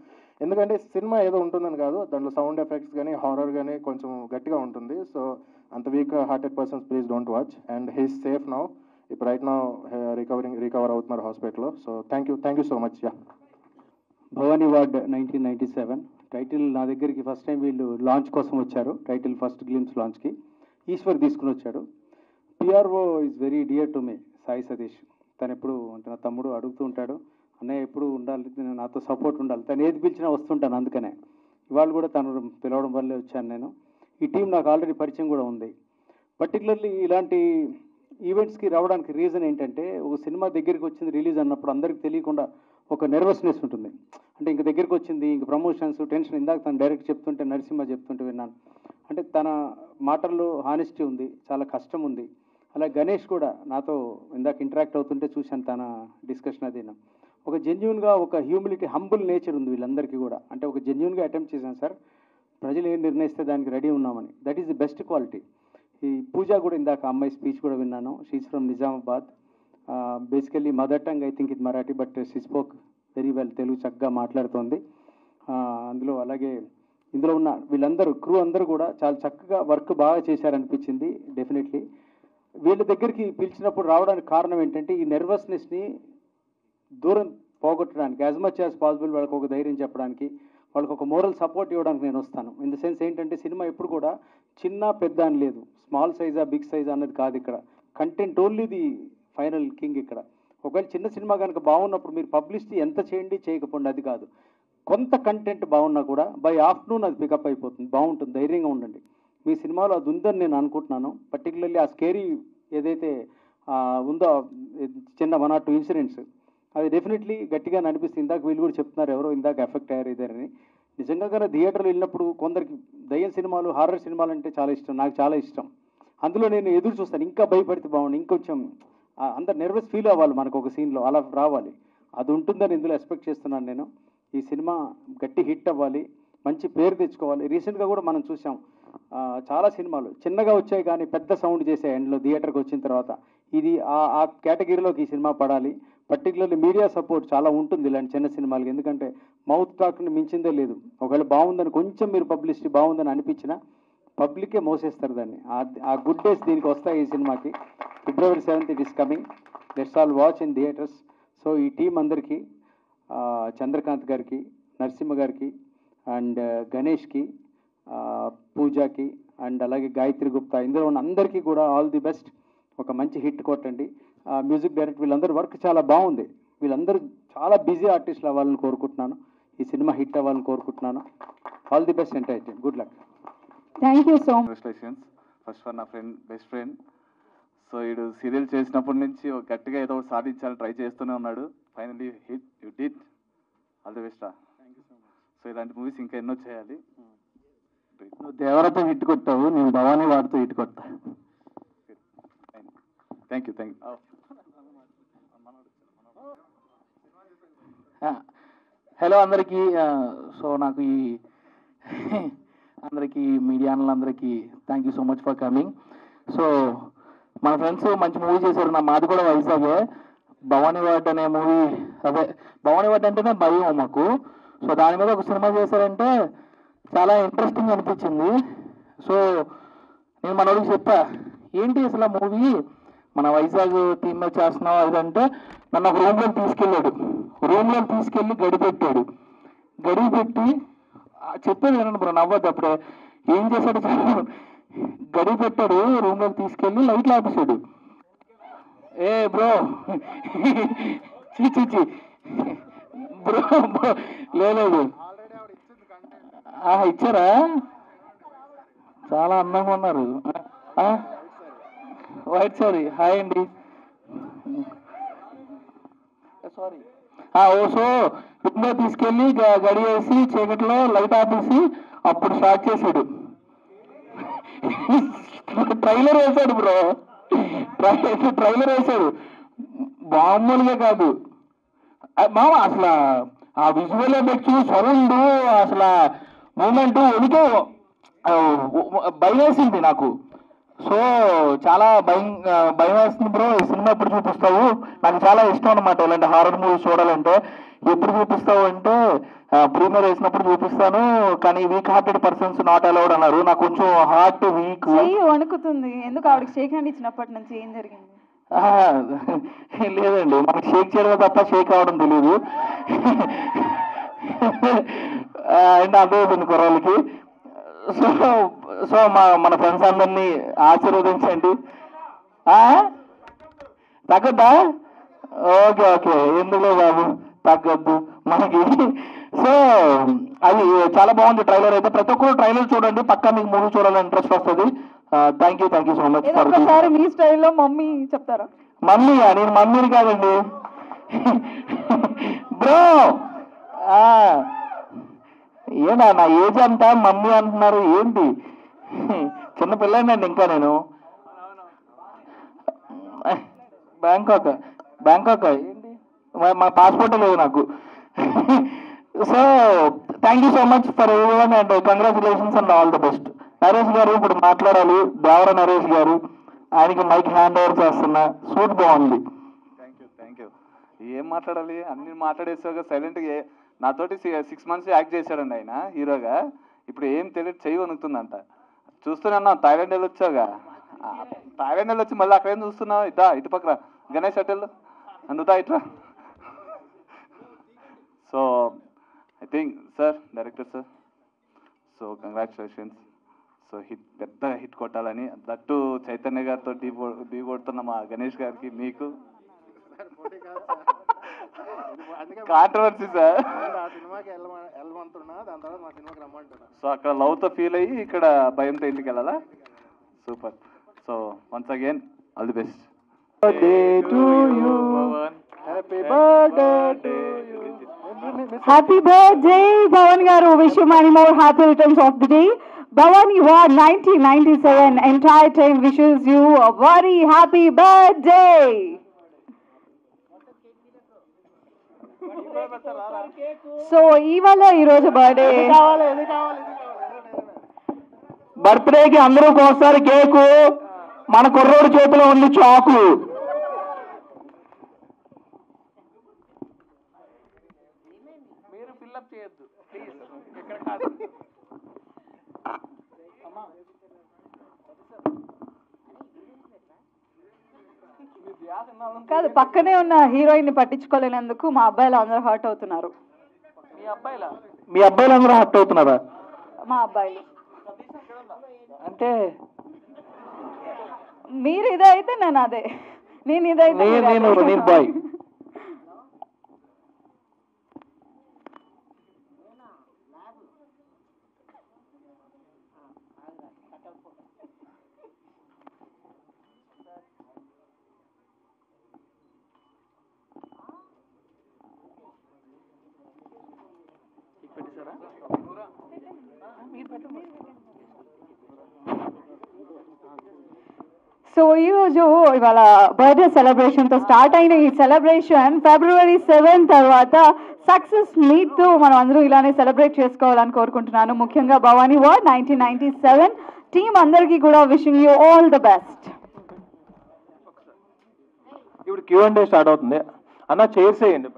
ఎందుకంటే సినిమా ఏదో ఉంటుందని కాదు, దాంట్లో సౌండ్ ఎఫెక్ట్స్ కానీ హారర్ కానీ కొంచెం గట్టిగా ఉంటుంది. సో అంత weak hearted persons please don't watch. And he's safe now, ఇప్పుడు రైట్ నౌ రికవర్ అవుతున్నారు హాస్పిటల్లో. So thank you so much. Ya, Bhavani ward 1997 title నా దగ్గరికి ఫస్ట్ టైం వీళ్ళు లాంచ్ కోసం వచ్చారు, టైటిల్ ఫస్ట్ గ్లిమ్స్ లాంచ్కి ఈశ్వర్ తీసుకుని వచ్చాడు. PRO is very dear to me, Sai Satish. తను ఎప్పుడు అంటే నా తమ్ముడు అడుగుతూ ఉంటాడు, అన్నయ్య ఎప్పుడు ఉండాలి, నాతో సపోర్ట్ ఉండాలి, తను ఏది పిలిచినా వస్తుంటాను. అందుకనే ఇవాళ కూడా తను పిలవడం వల్లే వచ్చాను నేను. ఈ టీం నాకు ఆల్రెడీ పరిచయం కూడా ఉంది. పర్టికులర్లీ ఇలాంటి ఈవెంట్స్కి రావడానికి రీజన్ ఏంటంటే, ఒక సినిమా దగ్గరికి వచ్చింది రిలీజ్ అన్నప్పుడు అందరికి తెలియకుండా ఒక నెర్వస్నెస్ ఉంటుంది. అంటే ఇంక దగ్గరికి వచ్చింది, ఇంక ప్రమోషన్స్ టెన్షన్. ఇందాక తను డైరెక్ట్ చెప్తుంటే, నరసింహ చెప్తుంటే విన్నాను. అంటే తన మాటల్లో హానెస్టీ ఉంది, చాలా కష్టం ఉంది. అలా గణేష్ కూడా నాతో ఇందాక ఇంటరాక్ట్ అవుతుంటే చూశాను, తన డిస్కషన్ అది. ఒక జెన్యున్గా ఒక హ్యూమిలిటీ, హంబుల్ నేచర్ ఉంది వీళ్ళందరికీ కూడా. అంటే ఒక జెన్యున్గా అటెంప్ట్ చేశాను సార్, ప్రజలు ఏం నిర్ణయిస్తే దానికి రెడీ ఉన్నామని. That is the best quality. ఈ పూజ కూడా ఇందాక అమ్మాయి స్పీచ్ కూడా విన్నాను. She's from Nizamabad. Basically mother tongue I think ఇది Marathi, but she spoke very well, Telugu చక్కగా మాట్లాడుతోంది. అందులో అలాగే ఇందులో ఉన్న వీళ్ళందరూ క్రూ అందరూ కూడా చాలా చక్కగా వర్క్ బాగా చేశారనిపించింది. డెఫినెట్లీ వీళ్ళ దగ్గరికి పిలిచినప్పుడు రావడానికి కారణం ఏంటంటే ఈ నెర్వస్నెస్ని దూరం పోగొట్టడానికి, యాజ్ మచ్ యాజ్ పాసిబుల్ వాళ్ళకి ఒక ధైర్యం చెప్పడానికి, వాళ్ళకి ఒక మోరల్ సపోర్ట్ ఇవ్వడానికి నేను వస్తాను. ఇన్ ద సెన్స్ ఏంటంటే సినిమా ఎప్పుడు కూడా చిన్న పెద్ద అని లేదు, స్మాల్ సైజా బిగ్ సైజా అన్నది కాదు. ఇక్కడ content only the final king. ఇక్కడ ఒకవేళ చిన్న సినిమా కనుక బాగున్నప్పుడు మీరు పబ్లిసిటీ ఎంత చేయండి చేయకపోండి అది కాదు, కొంత కంటెంట్ బాగున్నా కూడా బై ఆఫ్టర్నూన్ అది పికప్ అయిపోతుంది, బాగుంటుంది. ధైర్యంగా ఉండండి. మీ సినిమాలో అది ఉందని నేను అనుకుంటున్నాను. పర్టికులర్లీ ఆ స్కేరీ ఏదైతే ఉందో చిన్న 1 or 2 ఇన్సిడెంట్స్, అది డెఫినెట్లీ గట్టిగా అనిపిస్తుంది. ఇందాక వీళ్ళు కూడా చెప్తున్నారు, ఎవరో ఇందాక ఎఫెక్ట్ అయ్యారు ఇదేరని. నిజంగా కానీ థియేటర్లో వెళ్ళినప్పుడు కొందరికి దయ్యం సినిమాలు, హారర్ సినిమాలు అంటే చాలా ఇష్టం, నాకు చాలా ఇష్టం. అందులో నేను ఎదురు చూస్తాను, ఇంకా భయపడితే బాగుండు, ఇంకొంచెం అందరు నర్వస్ ఫీల్ అవ్వాలి మనకు ఒక సీన్లో, అలా రావాలి. అది ఉంటుందని ఇందులో ఎక్స్పెక్ట్ చేస్తున్నాను నేను. ఈ సినిమా గట్టి హిట్ అవ్వాలి, మంచి పేరు తెచ్చుకోవాలి. రీసెంట్గా కూడా మనం చూసాం చాలా సినిమాలు చిన్నగా వచ్చాయి కానీ పెద్ద సౌండ్ చేసే ఎండ్లో థియేటర్కి వచ్చిన తర్వాత. ఇది ఆ కేటగిరీలోకి ఈ సినిమా పడాలి. పర్టికులర్లీ మీడియా సపోర్ట్ చాలా ఉంటుంది ఇలాంటి చిన్న సినిమాలకి, ఎందుకంటే మౌత్ టాక్ని మించిందే లేదు. ఒకవేళ బాగుందని కొంచెం మీరు పబ్లిసిటీ బాగుందని అనిపించినా పబ్లికే మోసేస్తారు దాన్ని. ఆ గుడ్ డేస్ దీనికి వస్తాయి ఈ సినిమాకి. February 7th it is coming. Let's all watch in theatres. So ఈ టీం అందరికీ, చంద్రకాంత్ గారికి, నరసింహ గారికి, అండ్ గణేష్కి, పూజకి, అండ్ అలాగే గాయత్రి గుప్తా, ఇందులో ఉన్న అందరికీ కూడా ఆల్ ది బెస్ట్. ఒక మంచి హిట్ కొట్టండి. మ్యూజిక్ డైరెక్టర్ వీళ్ళందరూ వర్క్ చాలా బాగుంది. వీళ్ళందరూ చాలా బిజీ ఆర్టిస్టులు అవ్వాలని కోరుకుంటున్నాను. ఈ సినిమా హిట్ అవ్వాలని కోరుకుంటున్నాను. All the best entire team. Good luck. Thank you so much. Congratulations first for నా ఫ్రెండ్, బెస్ట్ ఫ్రెండ్. సో వీడు సీరియల్ చేసినప్పటి నుంచి గట్టిగా ఏదో ఒకటి సాధించాలని ట్రై చేస్తూనే ఉన్నాడు. Finally hit you did. All the best రా. సో ఇలాంటి మూవీస్ ఇంకా ఎన్నో చేయాలి. నువ్వు దేవరతో హిట్ కొట్టావు, నేను భవానీ వాడితో హిట్ కొట్టా. Thank you. హలో అందరికీ. సో నాకు ఈ అందరికీ మీడియా అందరికీ thank you so much for coming. So మన ఫ్రెండ్స్ మంచి మూవీ చేశారు. మాది కూడా వైజాగే. భవానీ వార్డ్ అనే మూవీ, అదే భవానీ వార్డ్ అంటేనే భయం మాకు. సో దాని మీద ఒక సినిమా చేశారంటే చాలా ఇంట్రెస్టింగ్ అనిపించింది. సో నేను మనోడికి చెప్పా, ఏంటి అసలు మూవీ మన వైజాగ్ టీమ్ మీద చేస్తున్నావు అదంటే, నన్ను ఒక రూమ్లోకి తీసుకెళ్ళాడు. రూమ్లోకి తీసుకెళ్ళి గడిపెట్టాడు. గడిపెట్టి చెప్పేది వినండి బ్రో, నవ్వద్దు. అప్పుడే ఏం చేశాడు, గడి పెట్టాడు, రూమ్లోకి తీసుకెళ్ళి లైట్లు ఆపేశాడు. ఏ బ్రో చీ బ్రో లేదు ఇచ్చారా? చాలా అందంగా ఉన్నారు. White sorry. హాయ్ అండి. సారీ. సో రూమ్లో తీసుకెళ్ళి గడి వేసి చీకట్లో లైట్ ఆపేసి అప్పుడు స్టార్ట్ చేశాడు. ట్రైలర్ వేశాడు బ్రో, ట్రైలర్ వేశాడు. మామూలుగా కాదు మామ, అసలు ఆ విజువల్ ఎఫెక్ట్స్, సౌండ్, అసలు మూమెంట్ ఉనికి భయం వేసింది నాకు. సో చాలా భయం వేస్తుంది బ్రో. ఈ సినిమా ఎప్పుడు చూపిస్తావు? నాకు చాలా ఇష్టం అనమాట ఇలాంటి హారర్ మూవీస్ చూడాలంటే. ఎప్పుడు చూపిస్తావు అంటే ప్రీమియర్ వేసినప్పుడు చూపిస్తాను, కానీ week hearted persons not allowed అన్నారు. నాకు కొంచెం హార్ట్ వీక్ వణుకుతుంది. ఎందుకు ఆవిడకి షేక్ హ్యాండ్ ఇచ్చినప్పటి నుంచి ఏం జరిగింది? లేదండి, మనకి షేక్ చేయడం తప్ప షేక్ అవ్వడం తెలియదు. అండ్ అదే కుర్రాళ్ళకి. సో మన ఫ్రెండ్స్ అందరినీ ఆశీర్వదించండి. తగ్గద్దా? ఓకే, ఎందుకులే బాబు, తగ్గద్దు మనకి. సో అది చాలా బాగుంది ట్రైలర్ అయితే. ప్రతి ఒక్కరు ట్రైలర్ చూడండి, పక్కా మీకు మూవీ చూడాలని ఇంట్రెస్ట్ వస్తుంది. Thank you so much. ఒకసారి మీ స్టైల్లో మమ్మీ చెప్తారా? మమ్మీయా? నేను మమ్మీని కాదండి బ్రో. ఏనా నా ఏజ్ అంతా మమ్మీ అంటున్నారు ఏంటి? చిన్న పిల్లండి ఇంకా నేను. బ్యాంకాక్ ఏంటి, మా పాస్పోర్ట్ లేదు నాకు. So thank you so much for everyone and congratulations and all the best. Naresh గారు ఇప్పుడు మాట్లాడాలి. దేవర నరేష్ గారు, ఆయనకి మైక్ హ్యాండ్ ఓవర్ చేస్తున్నా. సూట్ బాగుంది. Thank you. ఏం మాట్లాడాలి, అన్ని మాట్లాడేసాక సైలెంట్గా. నాతోటి 6 months యాక్ట్ చేశాడండి ఆయన హీరోగా. ఇప్పుడు ఏం తెలియదు, చెయ్యి వణుకుతుందంట. చూస్తూనే అన్నా థాయిలాండ్ వెళ్ళి వచ్చావుగా, థాయిలాండ్ వెళ్ళి వచ్చి మళ్ళీ అక్కడేం చూస్తున్నావు? ఇటు పక్కన గణేష్ హోటల్ అందుతా ఇట్లా. So I think sir, director sir, so congratulations. So పెద్ద హిట్ కొట్టాలని, దట్టు చైతన్య గారితో ఢీ కొడుతున్న మా గణేష్ గారికి, మీకు కాంట్రవర్సీ సార్. సో అక్కడ లవ్తో ఫీల్ అయ్యి ఇక్కడ భయంతో ఇంటికి వెళ్ళాలా? Super. So once again all the best. Happy birthday, Bhavan garu. Wish you many more happy returns of the day. Bhavani Ward 1997 entire team wishes you a very happy birthday. So ఇవాళ ఈరోజు బర్త్డే, బర్త్డేకి అందరూ ఒకసారి కేకు, మన కుర్రోడు చేతిలో ఉంది చాకు. మీరు ఫిల్అప్ చేయొద్దు ప్లీజ్, ఇక్కడ కాదు. కాదు, పక్కనే ఉన్న హీరోయిన్ ని పట్టించుకోలేనందుకు మా అబ్బాయిలు అందరూ హర్ట్ అవుతున్నారు. మీ అబ్బాయిలు అందరూ హర్ట్ అవుతున్నారా? మా అబ్బాయిలు అంటే మీరు ఇదే అయితే నేను అదే, నేను ఇదైతే నేను బాయ్. సో ఈరోజు ఇవాళ బర్త్డే సెలబ్రేషన్ తో స్టార్ట్ అయిన ఈ సెలబ్రేషన్ February 7 తర్వాత సక్సెస్ మీట్ తో మనం అందరూ ఇలానే సెలబ్రేట్ చేసుకోవాలని కోరుకుంటున్నాను. ముఖ్యంగా భవానీ వార్డ్ 1997 టీమ్ అందరికీ కూడా wishing you all the best. ఇప్పుడు Q&A స్టార్ట్ అవుతుంది. అన్న చేసేయండి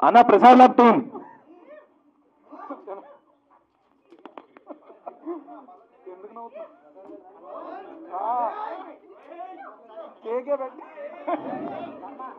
అన్న. ప్రసాద్ ల్యాబ్ టీమ్ కేకే పెట్టి